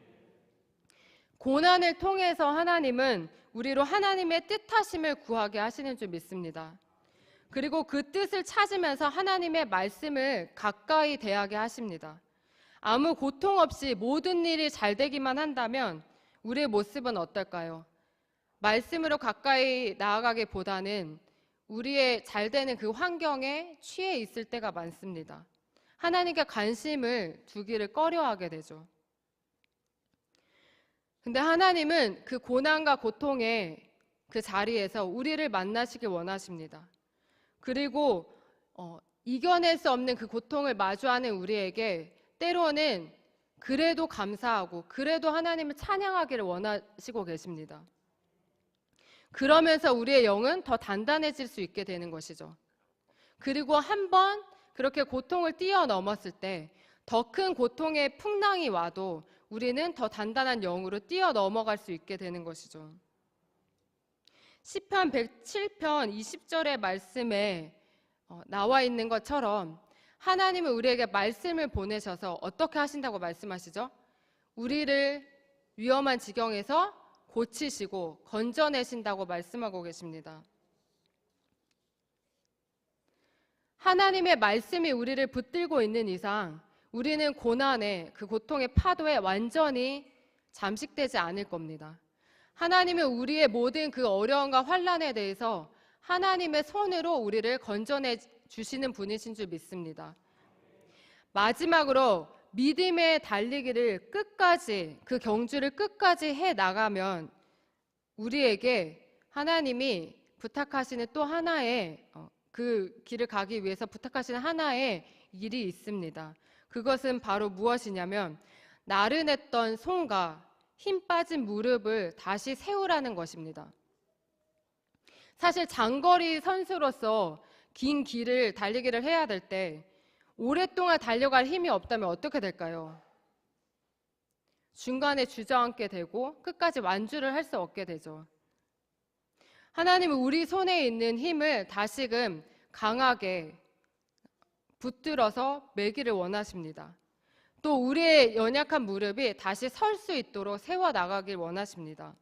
고난을 통해서 하나님은 우리로 하나님의 뜻하심을 구하게 하시는 줄 믿습니다. 그리고 그 뜻을 찾으면서 하나님의 말씀을 가까이 대하게 하십니다. 아무 고통 없이 모든 일이 잘 되기만 한다면 우리의 모습은 어떨까요? 말씀으로 가까이 나아가기보다는 우리의 잘 되는 그 환경에 취해 있을 때가 많습니다. 하나님께 관심을 두기를 꺼려하게 되죠. 근데 하나님은 그 고난과 고통의 그 자리에서 우리를 만나시길 원하십니다. 그리고 이겨낼 수 없는 그 고통을 마주하는 우리에게 때로는 그래도 감사하고 그래도 하나님을 찬양하기를 원하시고 계십니다. 그러면서 우리의 영은 더 단단해질 수 있게 되는 것이죠. 그리고 한번 그렇게 고통을 뛰어넘었을 때 더 큰 고통의 풍랑이 와도 우리는 더 단단한 영으로 뛰어넘어갈 수 있게 되는 것이죠. 시편 107편 20절의 말씀에 나와 있는 것처럼 하나님은 우리에게 말씀을 보내셔서 어떻게 하신다고 말씀하시죠? 우리를 위험한 지경에서 고치시고 건져내신다고 말씀하고 계십니다. 하나님의 말씀이 우리를 붙들고 있는 이상 우리는 고난의 그 고통의 파도에 완전히 잠식되지 않을 겁니다. 하나님은 우리의 모든 그 어려움과 환난에 대해서 하나님의 손으로 우리를 건져내 주시는 분이신 줄 믿습니다. 마지막으로 믿음의 달리기를 끝까지, 그 경주를 끝까지 해 나가면 우리에게 하나님이 부탁하시는 또 하나의 그 길을 가기 위해서 부탁하시는 하나의 일이 있습니다. 그것은 바로 무엇이냐면 나른했던 손과 힘 빠진 무릎을 다시 세우라는 것입니다. 사실 장거리 선수로서 긴 길을 달리기를 해야 될 때 오랫동안 달려갈 힘이 없다면 어떻게 될까요? 중간에 주저앉게 되고 끝까지 완주를 할 수 없게 되죠. 하나님은 우리 손에 있는 힘을 다시금 강하게 붙들어서 매기를 원하십니다. 또 우리의 연약한 무릎이 다시 설 수 있도록 세워나가길 원하십니다.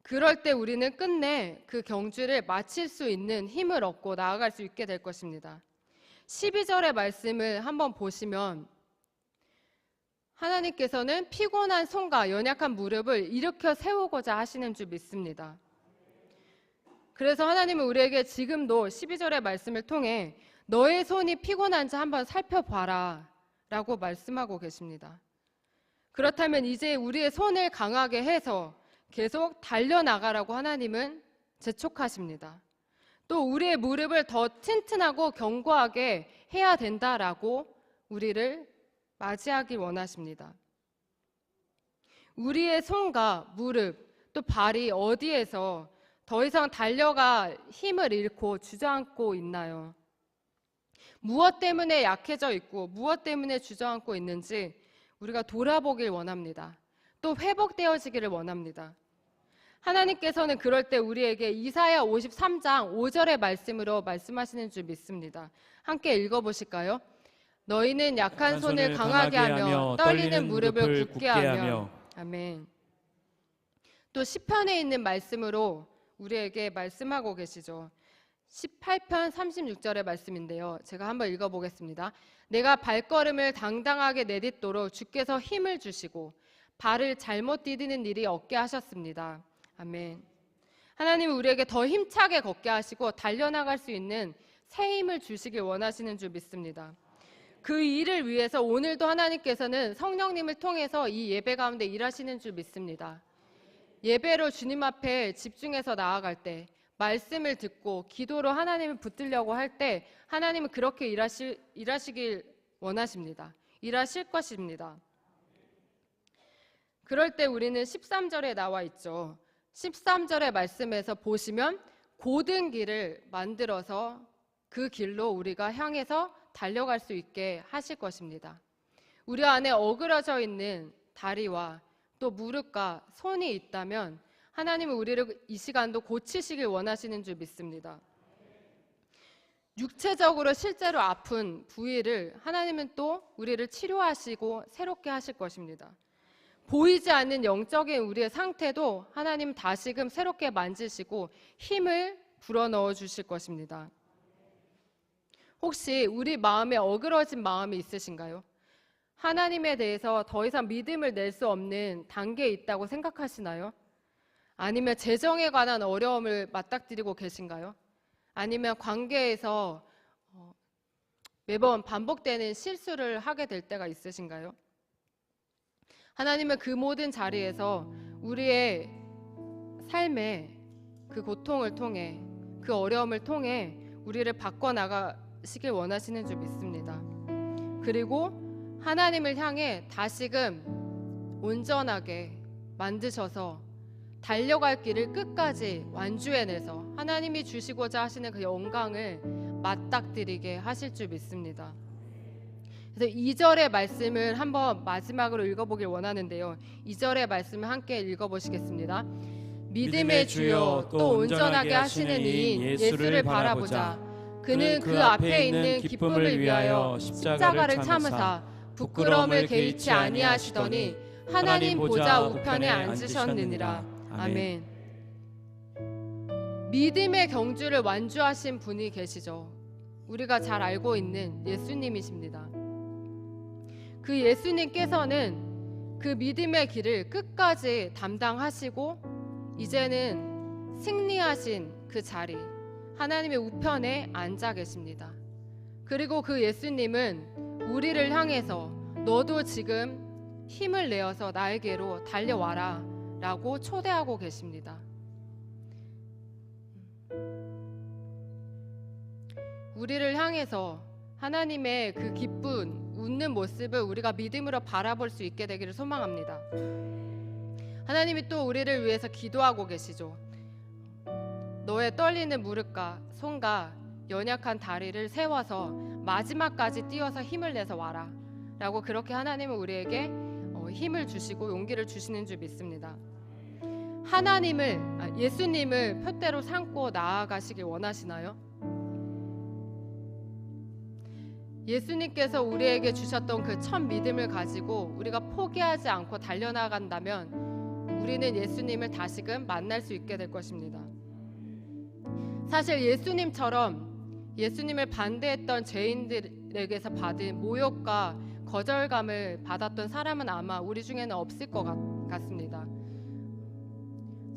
그럴 때 우리는 끝내 그 경주를 마칠 수 있는 힘을 얻고 나아갈 수 있게 될 것입니다. 12절의 말씀을 한번 보시면 하나님께서는 피곤한 손과 연약한 무릎을 일으켜 세우고자 하시는 줄 믿습니다. 그래서 하나님은 우리에게 지금도 12절의 말씀을 통해 너의 손이 피곤한지 한번 살펴봐라 라고 말씀하고 계십니다. 그렇다면 이제 우리의 손을 강하게 해서 계속 달려나가라고 하나님은 재촉하십니다. 또 우리의 무릎을 더 튼튼하고 견고하게 해야 된다라고 우리를 맞이하길 원하십니다. 우리의 손과 무릎 또 발이 어디에서 더 이상 달려갈 힘을 잃고 주저앉고 있나요? 무엇 때문에 약해져 있고 무엇 때문에 주저앉고 있는지 우리가 돌아보길 원합니다. 또 회복되어지기를 원합니다. 하나님께서는 그럴 때 우리에게 이사야 53장 5절의 말씀으로 말씀하시는 줄 믿습니다. 함께 읽어보실까요? 너희는 약한 손을 강하게 하며 떨리는 무릎을 굳게 하며. 아멘. 또 시편에 있는 말씀으로 우리에게 말씀하고 계시죠. 18편 36절의 말씀인데요. 제가 한번 읽어보겠습니다. 내가 발걸음을 당당하게 내딛도록 주께서 힘을 주시고 발을 잘못 디디는 일이 없게 하셨습니다. 아멘. 하나님은 우리에게 더 힘차게 걷게 하시고 달려나갈 수 있는 새 힘을 주시길 원하시는 줄 믿습니다. 그 일을 위해서 오늘도 하나님께서는 성령님을 통해서 이 예배 가운데 일하시는 줄 믿습니다. 예배로 주님 앞에 집중해서 나아갈 때 말씀을 듣고 기도로 하나님을 붙들려고 할 때 하나님은 그렇게 일하시길 원하십니다. 일하실 것입니다. 그럴 때 우리는 13절에 나와 있죠. 13절의 말씀에서 보시면 고든 길을 만들어서 그 길로 우리가 향해서 달려갈 수 있게 하실 것입니다. 우리 안에 어그러져 있는 다리와 또 무릎과 손이 있다면 하나님은 우리를 이 시간도 고치시길 원하시는 줄 믿습니다. 육체적으로 실제로 아픈 부위를 하나님은 또 우리를 치료하시고 새롭게 하실 것입니다. 보이지 않는 영적인 우리의 상태도 하나님 다시금 새롭게 만지시고 힘을 불어넣어 주실 것입니다. 혹시 우리 마음에 어그러진 마음이 있으신가요? 하나님에 대해서 더 이상 믿음을 낼 수 없는 단계에 있다고 생각하시나요? 아니면 재정에 관한 어려움을 맞닥뜨리고 계신가요? 아니면 관계에서 매번 반복되는 실수를 하게 될 때가 있으신가요? 하나님은 그 모든 자리에서 우리의 삶의 그 고통을 통해 그 어려움을 통해 우리를 바꿔나가시길 원하시는 줄 믿습니다. 그리고 하나님을 향해 다시금 온전하게 만드셔서 달려갈 길을 끝까지 완주해내서 하나님이 주시고자 하시는 그 영광을 맞닥뜨리게 하실 줄 믿습니다. 그래서 2절의 말씀을 한번 마지막으로 읽어보길 원하는데요. 2절의 말씀을 함께 읽어보시겠습니다. 믿음의 주요 또 온전하게 하시는 이인 예수를 바라보자. 그는 그 앞에 있는 기쁨을 위하여 십자가를 참으사 부끄러움을 개의치 아니하시더니 하나님 보좌 우편에 앉으셨느니라. 아멘. 믿음의 경주를 완주하신 분이 계시죠. 우리가 잘 알고 있는 예수님이십니다. 그 예수님께서는 그 믿음의 길을 끝까지 담당하시고 이제는 승리하신 그 자리, 하나님의 우편에 앉아 계십니다. 그리고 그 예수님은 우리를 향해서 너도 지금 힘을 내어서 나에게로 달려와라 라고 초대하고 계십니다. 우리를 향해서 하나님의 그 기쁜 웃는 모습을 우리가 믿음으로 바라볼 수 있게 되기를 소망합니다. 하나님이 또 우리를 위해서 기도하고 계시죠. 너의 떨리는 무릎과 손과 연약한 다리를 세워서 마지막까지 뛰어서 힘을 내서 와라 라고 그렇게 하나님은 우리에게 힘을 주시고 용기를 주시는 줄 믿습니다. 예수님을 표대로 삼고 나아가시길 원하시나요? 예수님께서 우리에게 주셨던 그 첫 믿음을 가지고 우리가 포기하지 않고 달려나간다면 우리는 예수님을 다시금 만날 수 있게 될 것입니다. 사실 예수님을 반대했던 죄인들에게서 받은 모욕과 거절감을 받았던 사람은 아마 우리 중에는 없을 것 같습니다.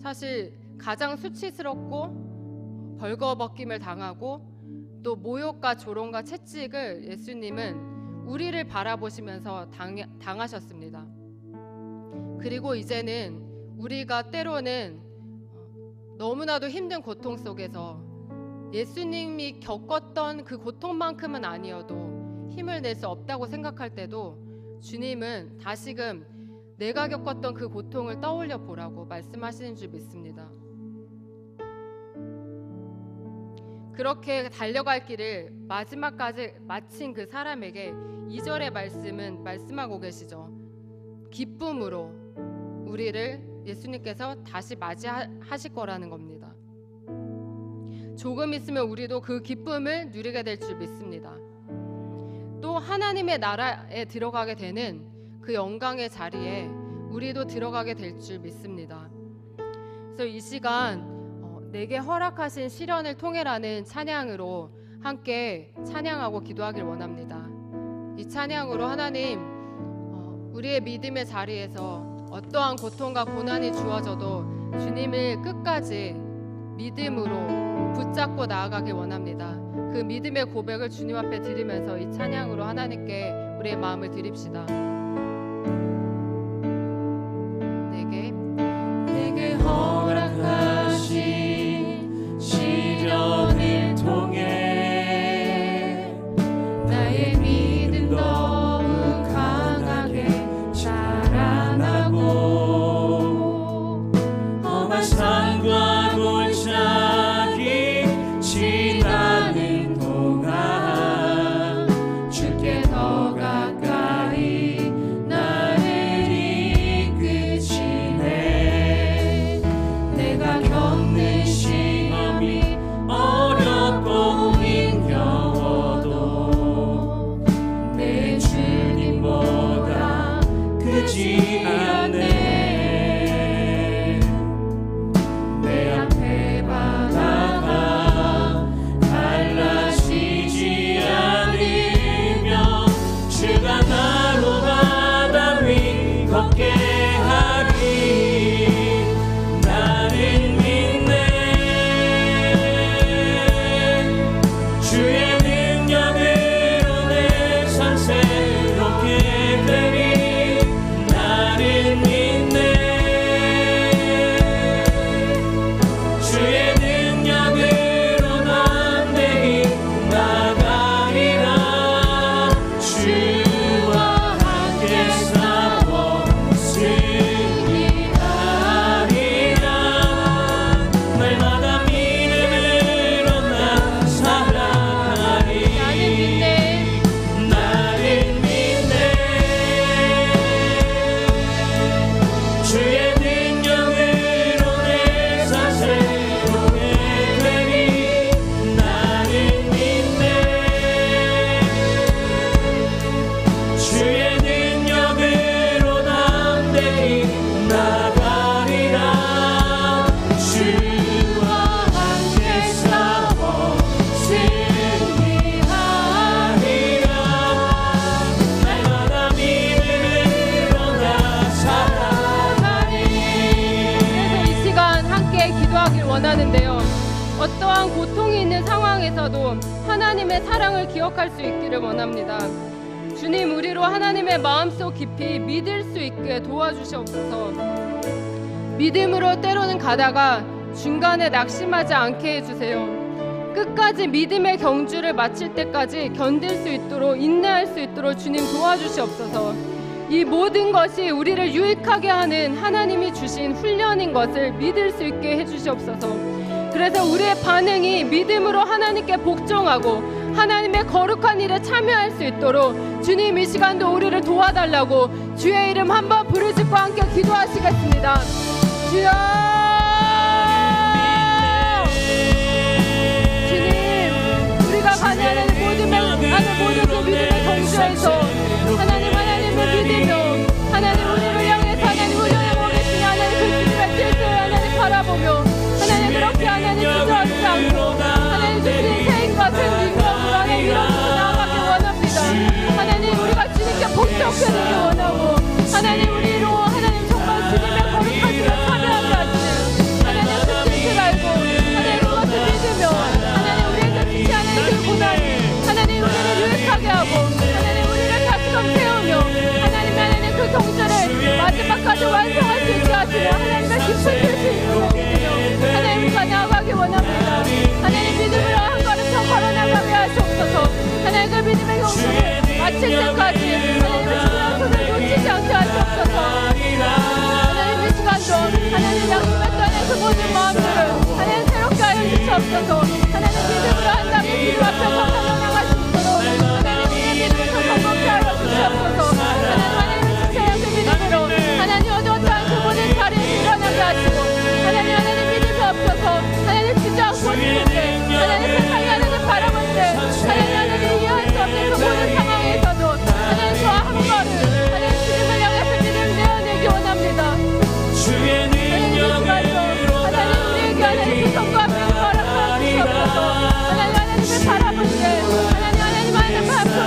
사실 가장 수치스럽고 벌거벗김을 당하고 또 모욕과 조롱과 채찍을 예수님은 우리를 바라보시면서 당하셨습니다. 그리고 이제는 우리가 때로는 너무나도 힘든 고통 속에서 예수님이 겪었던 그 고통만큼은 아니어도 힘을 낼 수 없다고 생각할 때도 주님은 다시금 내가 겪었던 그 고통을 떠올려 보라고 말씀하시는 줄 믿습니다. 그렇게 달려갈 길을 마지막까지 마친 그 사람에게 2절의 말씀은 말씀하고 계시죠. 기쁨으로 우리를 예수님께서 다시 맞이하실 거라는 겁니다. 조금 있으면 우리도 그 기쁨을 누리게 될 줄 믿습니다. 또 하나님의 나라에 들어가게 되는 그 영광의 자리에 우리도 들어가게 될 줄 믿습니다. 그래서 이 시간 내게 허락하신 시련을 통해라는 찬양으로 함께 찬양하고 기도하길 원합니다. 이 찬양으로 하나님 우리의 믿음의 자리에서 어떠한 고통과 고난이 주어져도 주님을 끝까지 믿음으로 붙잡고 나아가길 원합니다. 그 믿음의 고백을 주님 앞에 드리면서 이 찬양으로 하나님께 우리의 마음을 드립시다. 내게 허락하신 시련을 통해 나의 믿음 더욱 강하게 자라나고 험한 산과 골짜기 지나는 동안 주께 더 가까이 어떠한 고통이 있는 상황에서도 하나님의 사랑을 기억할 수 있기를 원합니다. 주님, 우리로 하나님의 마음속 깊이 믿을 수 있게 도와주시옵소서. 믿음으로 때로는 가다가 중간에 낙심하지 않게 해주세요. 끝까지 믿음의 경주를 마칠 때까지 견딜 수 있도록, 인내할 수 있도록 주님 도와주시옵소서. 이 모든 것이 우리를 유익하게 하는 하나님이 주신 훈련인 것을 믿을 수 있게 해주시옵소서. 그래서 우리의 반응이 믿음으로 하나님께 복종하고 하나님의 거룩한 일에 참여할 수 있도록 주님, 이 시간도 우리를 도와달라고 주의 이름 한번 부르짖고 함께 기도하시겠습니다. 주여! 하나님 모든 그 믿음의 경주에서 하나님을 믿으며 하나님 우리를 향해서 하나님 우리를 보겠으니 하나님 그 주님의 질서를 하나님 바라보며 하나님 그렇게 하나님 주저하지 않고 하나님 주신 새인과 새 능력으로 하나님 밀어주고 나아가기 원합니다. 하나님 우리가 주님께 복종하기를 원하고 하나님 우리로 하나님 정말 주님의 거룩한 일에 참여하게 하시는 하나님 그 뜻을 알고 하나님 그것을 믿으며 하나님 우리에게 주시 하나님 그 고난이 하나님 우리를 유익하게 하고 하나님 우리를 다시금 세우며 하나님 그 경주를 마지막까지 완성할 수 있게 하시며 하나님의 깊은 뜻을 이루며 믿으며 하나님 우리가 나아가기 원합니다. 하나님 믿음으로 한 걸음 더 걸어나가게 하시옵소서. 하나님 그 믿음의 경주를 마칠 때까지 하나님의 주님의 손을 놓치지 않게 하시옵소서. 하나님 이 시간도 하나님 양심했던 그 모든 마음들을 하나님 새롭게 하여 주시옵소서. 하나님 믿음으로 한 장의 주님 앞에 서나갈 수 있도록 하나님 우리의 믿음을 성공케 하여 주시옵소서. 하나님 주세요. 그 믿음으로 하나님 어떠한 그 모든 자리에 일어나게 하시고 하나님 믿음이 없어서 하나님 주지 않고 있는데 하나님 세상이 하나님 바라볼 때 하나님 이해할 수 없는 그 모든 상황에서도 하나님 저와 한 걸음 하나님 주님을 향해서 믿음을 내어내기 원합니다. 주의 능력으로 하나님 우리에게 하나님 그 성과 앞에 허락하여 주시옵소서. 하나님을 바라볼 때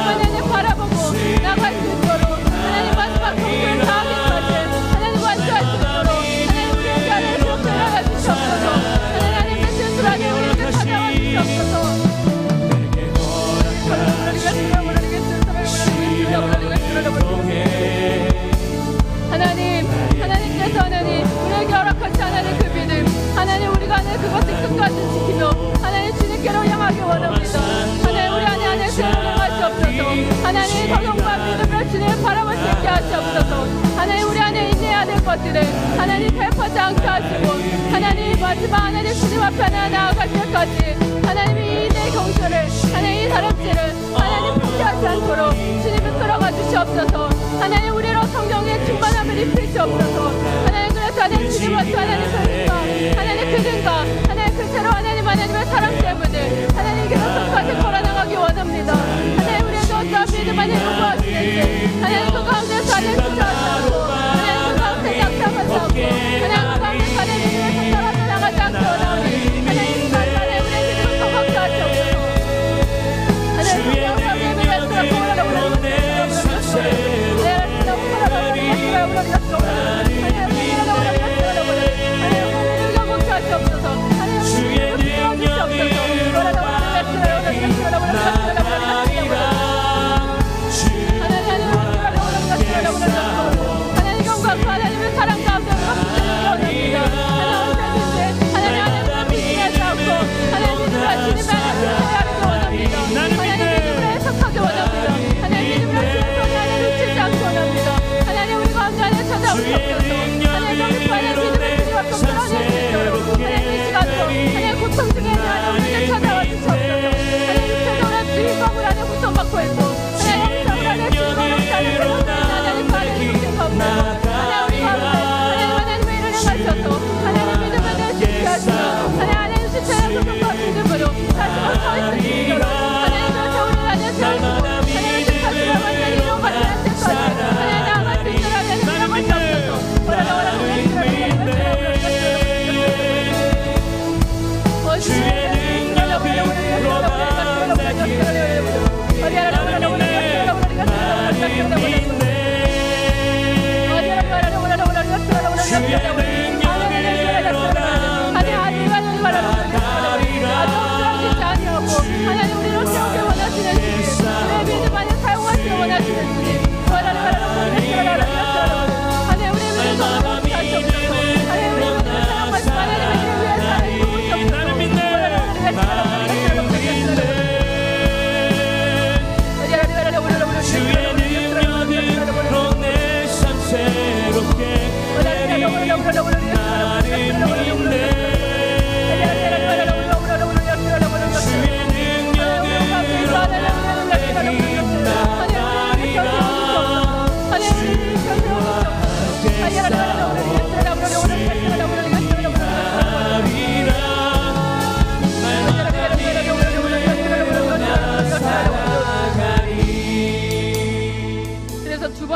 하나님 바라보고 나갈 수 있도록 하나님 마지막 경주를 다하기까지 하나님 완주할 수 있도록 하나님 우리에게 하나님 그렇게 하여 주시옵소서. 하나님의 뜻을 하나님 우리에게 찾아와 주시옵소서. 하나님께서 하나님 우리에게 허락하신 하나님 그 믿음 하나님 우리가 하나님 그것을 끝까지 지키며 하나님 주님께로 향하기 원합니다. 하나님 우리 안에 하나님 새롭게 하시옵소서. 하나님 더동과 믿음으로 주님을 바라볼 수 있게 하시옵소서. 하나님 우리 안에 인내해야 될 것들을 하나님 대파지 않게 하시고 하나님 마지막 하나님 주님 앞에 나아갈 때까지 하나님 이 인내의 경주를 하나님 이 사람들을 하나님 포기하지 않도록 주님을 끌어가 주시옵소서. 하나님 우리로 성령의 충만함을 입히시옵소서. 하나님 그래서 하나님 주님으로서 하나님 그 능과 하나님 그 능과 하나님 그 새로 하나님의 사랑 때문에 하나님 계속까지 걸어나가기 원합니다. 하나님 우리에게 어떠한 믿음 안에 요구하시는지 하나님 그 가운데서 하나님 주저하지 않고 하나님 그 가운데 약속하지 않고 하나님 그 가운데서 하나님 떨어져 나가지 않게 원하오니 하나님 그 가운데 하나님 우리의 믿음을 더 강조하시옵소서. 하나님 그 가운데 믿음을 들어 보라고 하나님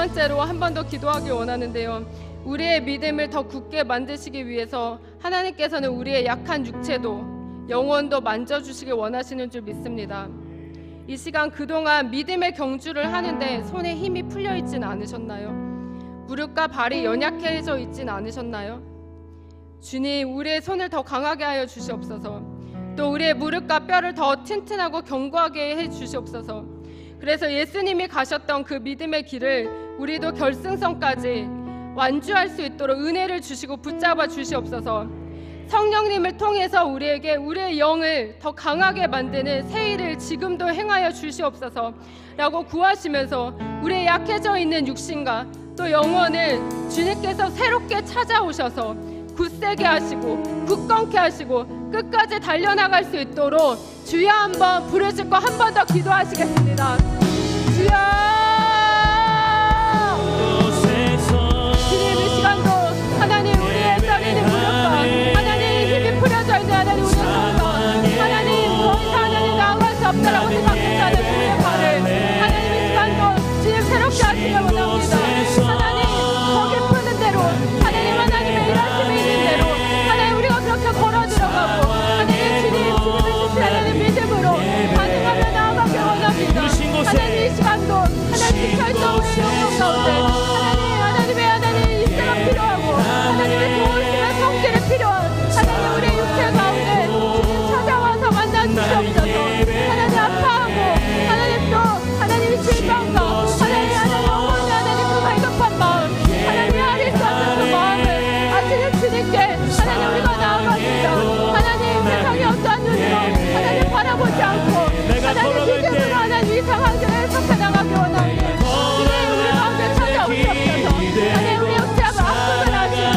번째로 한 번 더 기도하기 원하는데요. 우리의 믿음을 더 굳게 만드시기 위해서 하나님께서는 우리의 약한 육체도 영혼도 만져주시길 원하시는 줄 믿습니다. 이 시간 그동안 믿음의 경주를 하는데 손에 힘이 풀려 있진 않으셨나요? 무릎과 발이 연약해져 있진 않으셨나요? 주님, 우리의 손을 더 강하게 하여 주시옵소서. 또 우리의 무릎과 뼈를 더 튼튼하고 견고하게 해 주시옵소서. 그래서 예수님이 가셨던 그 믿음의 길을 우리도 결승선까지 완주할 수 있도록 은혜를 주시고 붙잡아 주시옵소서. 성령님을 통해서 우리에게 우리의 영을 더 강하게 만드는 새 일을 지금도 행하여 주시옵소서 라고 구하시면서 우리의 약해져 있는 육신과 또 영혼을 주님께서 새롭게 찾아오셔서 굳세게 하시고 굳건케 하시고 끝까지 달려나갈 수 있도록 주여 한번 부르실 거 한 번 더 기도하시겠습니다. 주여, 주님 이 시간도 하나님 우리의 떨리는 무릎과 하나님 힘이 풀어져 있는 하나님 우리의 손과 하나님 더 이상 하나님 나아갈 수 없다라고 생각했다는 우리의 발을 하나님 이 시간도 주님 새롭게 하시길 원합니다. 하나님 거기 푸는 대로 하나님의 일하심이 있는 대로 하나님 우리가 그렇게 걸어 들어가고 하나님 주님의 뜻을 하나님 믿음으로 반응하며 나아가길 원합니다. 하나님 이 시간도 하나님 지켜있던 우리 영혼 가운데 하나님의 입대가 필요하고 하나님의 도우심의 성기를 필요한 하나님 우리의 육체 가운데 주님 찾아와서 만나주시옵소서. 하나님 아파하고 하나님 또 하나님의 질병과 하나님 영혼의 하나님 그 갈급한 마음 하나님 아릴 수 없는 그 마음을 아시는 주님께 하나님 우리가 나아갑니다. 하나님 세상이 어떠한 눈으로 하나님 바라보지 않고 하나님 믿음으로 하나님 이 상황들을 쫓아나가기 원합니다. 주님 우리 가운데 찾아오시옵소서. 하나님 우리 육체가 아픔을 하시고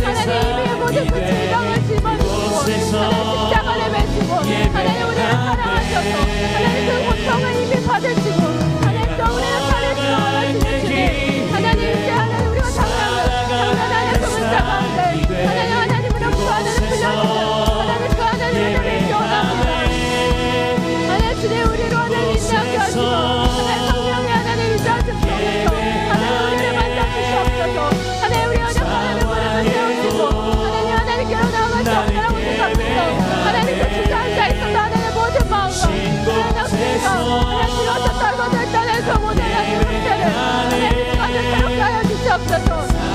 하나님 이미 모든 그 질병을 짊어지시고 하나님 십자가를 메시고 하나님 우리를 사랑하셔서 하나님 그 고통을 이미 받으시고 하나님 또 우리를 살리시고 원하시는 주님 하나님 이제 하나님 우리가 장난하는 그 문자 가운데 하나님으로 그 하나님 불려주는 하나님 그 하나님을 믿기 원합니다. 하나님 주님 우리로 하나님 인도하게 하시고 하나님 성령의 하나님 인도하심 속에서 하나님 우리를 만져주시옵소서. 하나님 우리 언약 하나님 무릎을 세우시고 하나님께로 나아갈 수 없다라고 생각해서 하나님 그 주저 앉아있어서 하나님의 모든 마음과 하나님 역시가 하나님 뒤로서 떨궈져 있다는 모든 하나님 형태를 하나님 시간을 새롭게 하여 주시옵소서.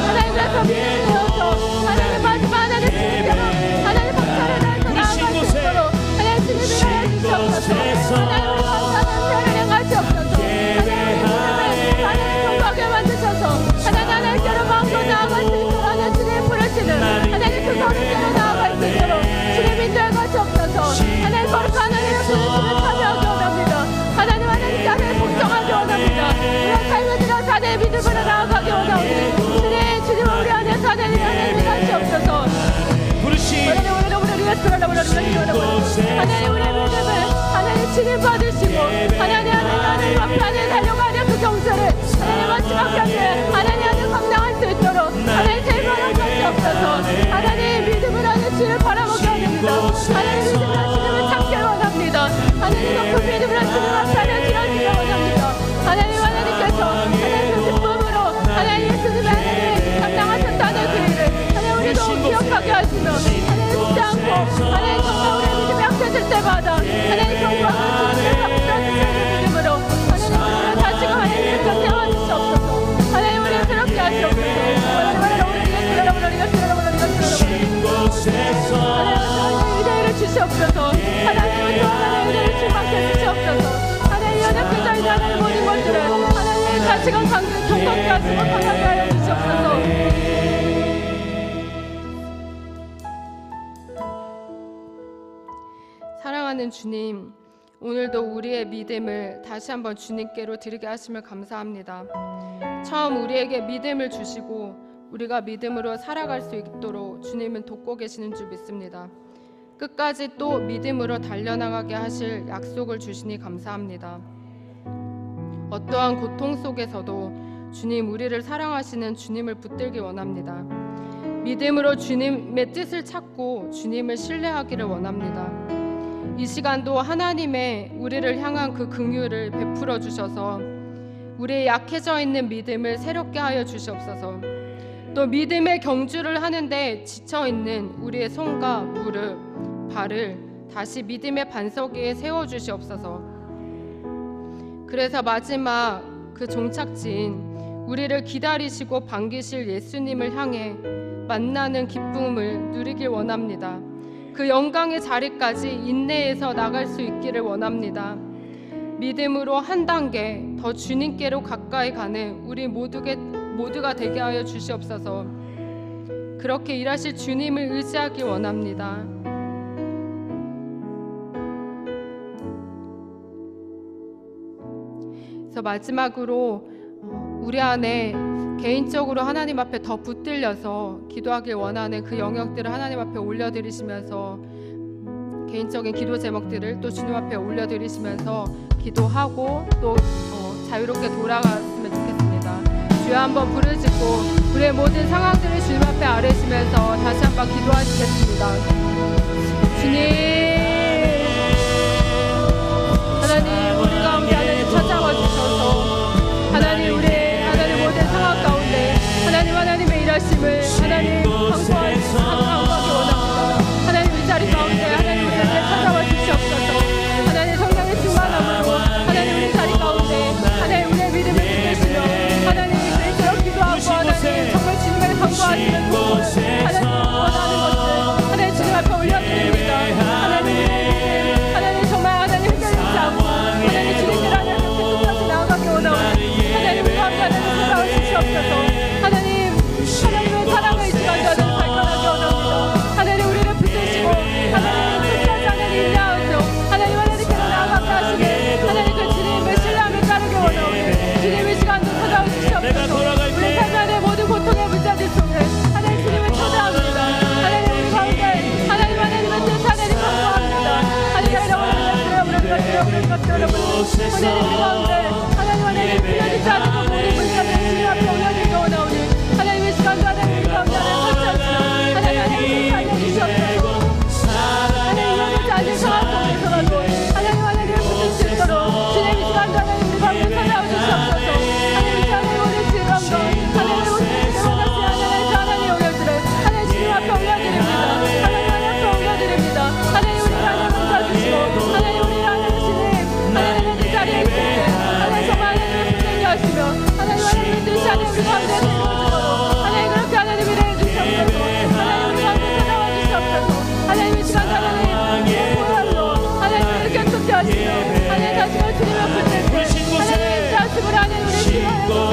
하나님 그래서 믿음이 되어서 하나님 마지막 하나님 주님께로 하나님 박차를 다해서 나아갈 수 있도록 하나님 주님이 하여 주시옵소서. 하나님 우리 감사하는 죄를 행하시옵소서. 하나님 하나님 통과하게 만드셔서 하나님께로 마음으로 나아갈 수 있도록 하나님 주님 부르시는 하나님 그 거룩대로 나아갈 수 있도록 주님 인도해 가시옵소서. 하나님 거룩한 하나님의 부르심을 참여하기 원합니다. 하나님 자녀를 복종하기 원합니다. 우리가 삶을 들어서 하나님의 믿음으로 나아가기 원하오니 주님 우리 안에서 하나님의 하나님이 가시옵소서. 하나님 우리의 믿음을 하나님 주님 받으시고 하나님 앞에 달려가는 그 경주를 하나님 마지막까지 하나님 감당할 수 있도록 하나님 제발 하시옵소서. 하나님 믿음을 하는 주를 바라보게 합니다. 하나님 믿음을 주님을 찾길 원합니다. 하나님 그 믿음을 주님 앞에 하나님 원합니다. 하나님께서 하나님 그 기쁨으로 하나님 예수님의 하나님 감당하셨다는 그 일을 하나님 우리도 기억하게 하시며 하나님 믿지 않고 하나님 정말 우리의 믿음이 약해질 때마다 하나님 경고하고 주님을 박수해주시는 믿음으로 하나님 우리를 다시금 하나님 곁에 세워주시옵소서. 하나님 우리를 새롭게 하시옵소서. 하나님 은혜를 주시옵소서. 하나님은 또 하나님의 은혜를 충만케 주시옵소서. 하나님 연약해져 있는 하나님 모든 것들을 하나님 다시금 경건케 하시고 강하게 하여 주시옵소서. 사랑하는 주님, 오늘도 우리의 믿음을 다시 한번 주님께로 드리게 하심을 감사합니다. 처음 우리에게 믿음을 주시고 우리가 믿음으로 살아갈 수 있도록 주님은 돕고 계시는 줄 믿습니다. 끝까지 또 믿음으로 달려나가게 하실 약속을 주시니 감사합니다. 어떠한 고통 속에서도 주님 우리를 사랑하시는 주님을 붙들기 원합니다. 믿음으로 주님의 뜻을 찾고 주님을 신뢰하기를 원합니다. 이 시간도 하나님의 우리를 향한 그 긍휼을 베풀어 주셔서 우리의 약해져 있는 믿음을 새롭게 하여 주시옵소서. 또 믿음의 경주를 하는데 지쳐 있는 우리의 손과 무릎, 발을 다시 믿음의 반석 위에 세워 주시옵소서. 그래서 마지막 그 종착지인 우리를 기다리시고 반기실 예수님을 향해 만나는 기쁨을 누리길 원합니다. 그 영광의 자리까지 인내해서 나갈 수 있기를 원합니다. 믿음으로 한 단계 더 주님께로 가까이 가는 우리 모두가 되게 하여 주시옵소서. 그렇게 일하실 주님을 의지하기 원합니다. 그래서 마지막으로 우리 안에 개인적으로 하나님 앞에 더 붙들려서 기도하길 원하는 그 영역들을 하나님 앞에 올려드리시면서 개인적인 기도 제목들을 또 주님 앞에 올려드리시면서 기도하고 또 자유롭게 돌아갔으면 좋겠습니다. 주여 한번 부르짖고 우리의 모든 상황들을 주님 앞에 아뢰시면서 다시 한번 기도하시겠습니다. 주님, 하나님 우리 가운데 하나님 찾아와 주셔서 하나님 모든 상황 가운데 하나님의 일하심을 하나님 강구하기 원합니다. 하나님 이 자리 가운데 하나님 우리에게 찾아와 주시옵소서. 하나님 성령의 충만함으로 하나님 우리 자리 가운데 하나님 우리의 믿음을 붙드시며 하나님 그리스도로 기도하고 하나님 정말 주님을 강구하시는 것을 하나님 원하는 것을 하나님 주님 앞에 올려드립니다. 하나님 정말 하나님 흔들리지 않고 하나님 주님들 안에 계속해서 나아가기 원하오니 하나님 우리 가운데 하나님 찾아와 주시옵소서. 하나님의 사랑을 이 시간 저는 발견하기 원합니다. 하나님 우리를 붙드시고 하나님 끝까지 하나님 인내하셔 하나님께로 나아가게 하시는 하나님 그 주님의 신뢰함을 따르기 원하오니 주님 이 시간도 찾아와 주시옵소서. 우리 삶 안에 모든 고통의 문제들 속에 하나님 주님을 찾아옵니다. 하나님 우리 가운데 하나님의 뜻 하나님 강구합니다. 하나님 우리 가운데 하나님 풀려지지 않는 모든 문제들 주님 앞에 올려드리기 원하오니 하나님 이 시간도 하나님 우리 가운데 하나님 살려주시옵소서. 하나님 이해되지 않는 상황 속에서라도 하나님을 붙들 수 있도록 주님 이 시간도 하나님 우리 가운데 찾아와 주시옵소서. 하나님 이 시간에 우리 즐거움도 하나님 우리 원하시 하나님 오늘들을 하나님 주님 앞에 올려드립니다. 하나님 앞에 올려드립니다. 하나님 우리 하나님 붙여주시고 하나님 우리 하나님 주님 하나님의 그 자리에 있으시되 하나님 정말 하나님을 붙들게 하시며 하나님의 뜻이 하나님 우리 가운데 이루어지도록 하나님 그렇게 하나님 일해 주시옵소서. 하나님 우리 가운데 찾아와 주시옵소서. 하나님 이 시간 하나님 보혈로 하나님 이렇게 쏟게 하시며 하나님 다시금 주님을 붙들 때 하나님 자식을 하나님 우리 치료해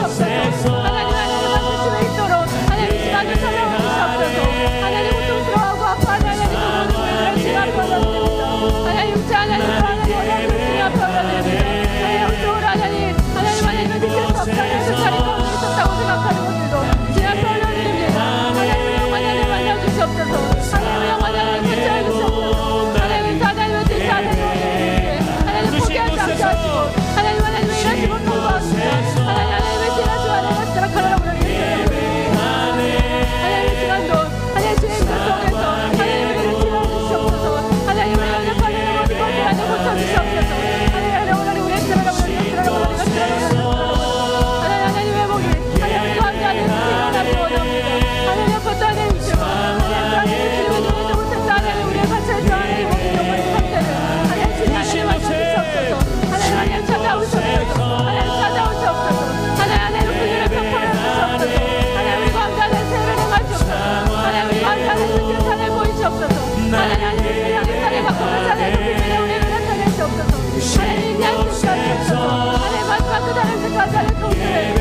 주시옵소서. 하나님 만드심에 있도록 하나님 이 시간을 찾아와 주시옵소서. 하나님 고통스러워하고 아파하는 하나님 그 모든 분들을 주님 앞에 올려드립니다. 하나님 육체 하나님 원하는 주님 앞에 올려드립니다. 하나님 영적으로 하나님을 지킬 수 없다는 그 자리 가운데 있었다고 생각하는 것들도 주님 앞에 올려드립니다. 하나님 만나주시옵소서. 하나님 하나님 catch해 주시옵소서. 하나님의 뜻이 하나님 포기하지 않게 하시고 하나님의 일하심을 통과합니다. 하나님의 지나시고 하나님의 지나가라고 그러겠습니다. 하나님의 시간도 하나님의 주님 그 속에서 하나님의 일을 지어주시옵소서. 하나님의 연약하는 모든 것을 하나님 고쳐주시옵소서. 하나님 우리의 들어가고 하나님 회복이 하나님 가운데 하나님 일어나기 원합니다. 하나님 어떤 하나님 주시고 하나님 주님의 눈에서 못했다 하나님 우리의 갇혀있어 하나님 모든 영혼의 상태를 하나님 주님 만져주시옵소서. 하나님 찾아오시옵소서. 하나님 찾아오시옵소서. 하나님 그들의 평판을 주시옵소서. 하나님 우리 가운데 하나님 세례를 행하시옵소서. 하나님 우리 가운데 하나님 은혜의 산을 보이시옵소서. 하나님 우리의 산을 바꾸면서 하나님 비밀의 우리를 나타내시옵소서. 하나님 인내하시옵소서. 하나님 마지막 그 다른 것까지 하나님 통치를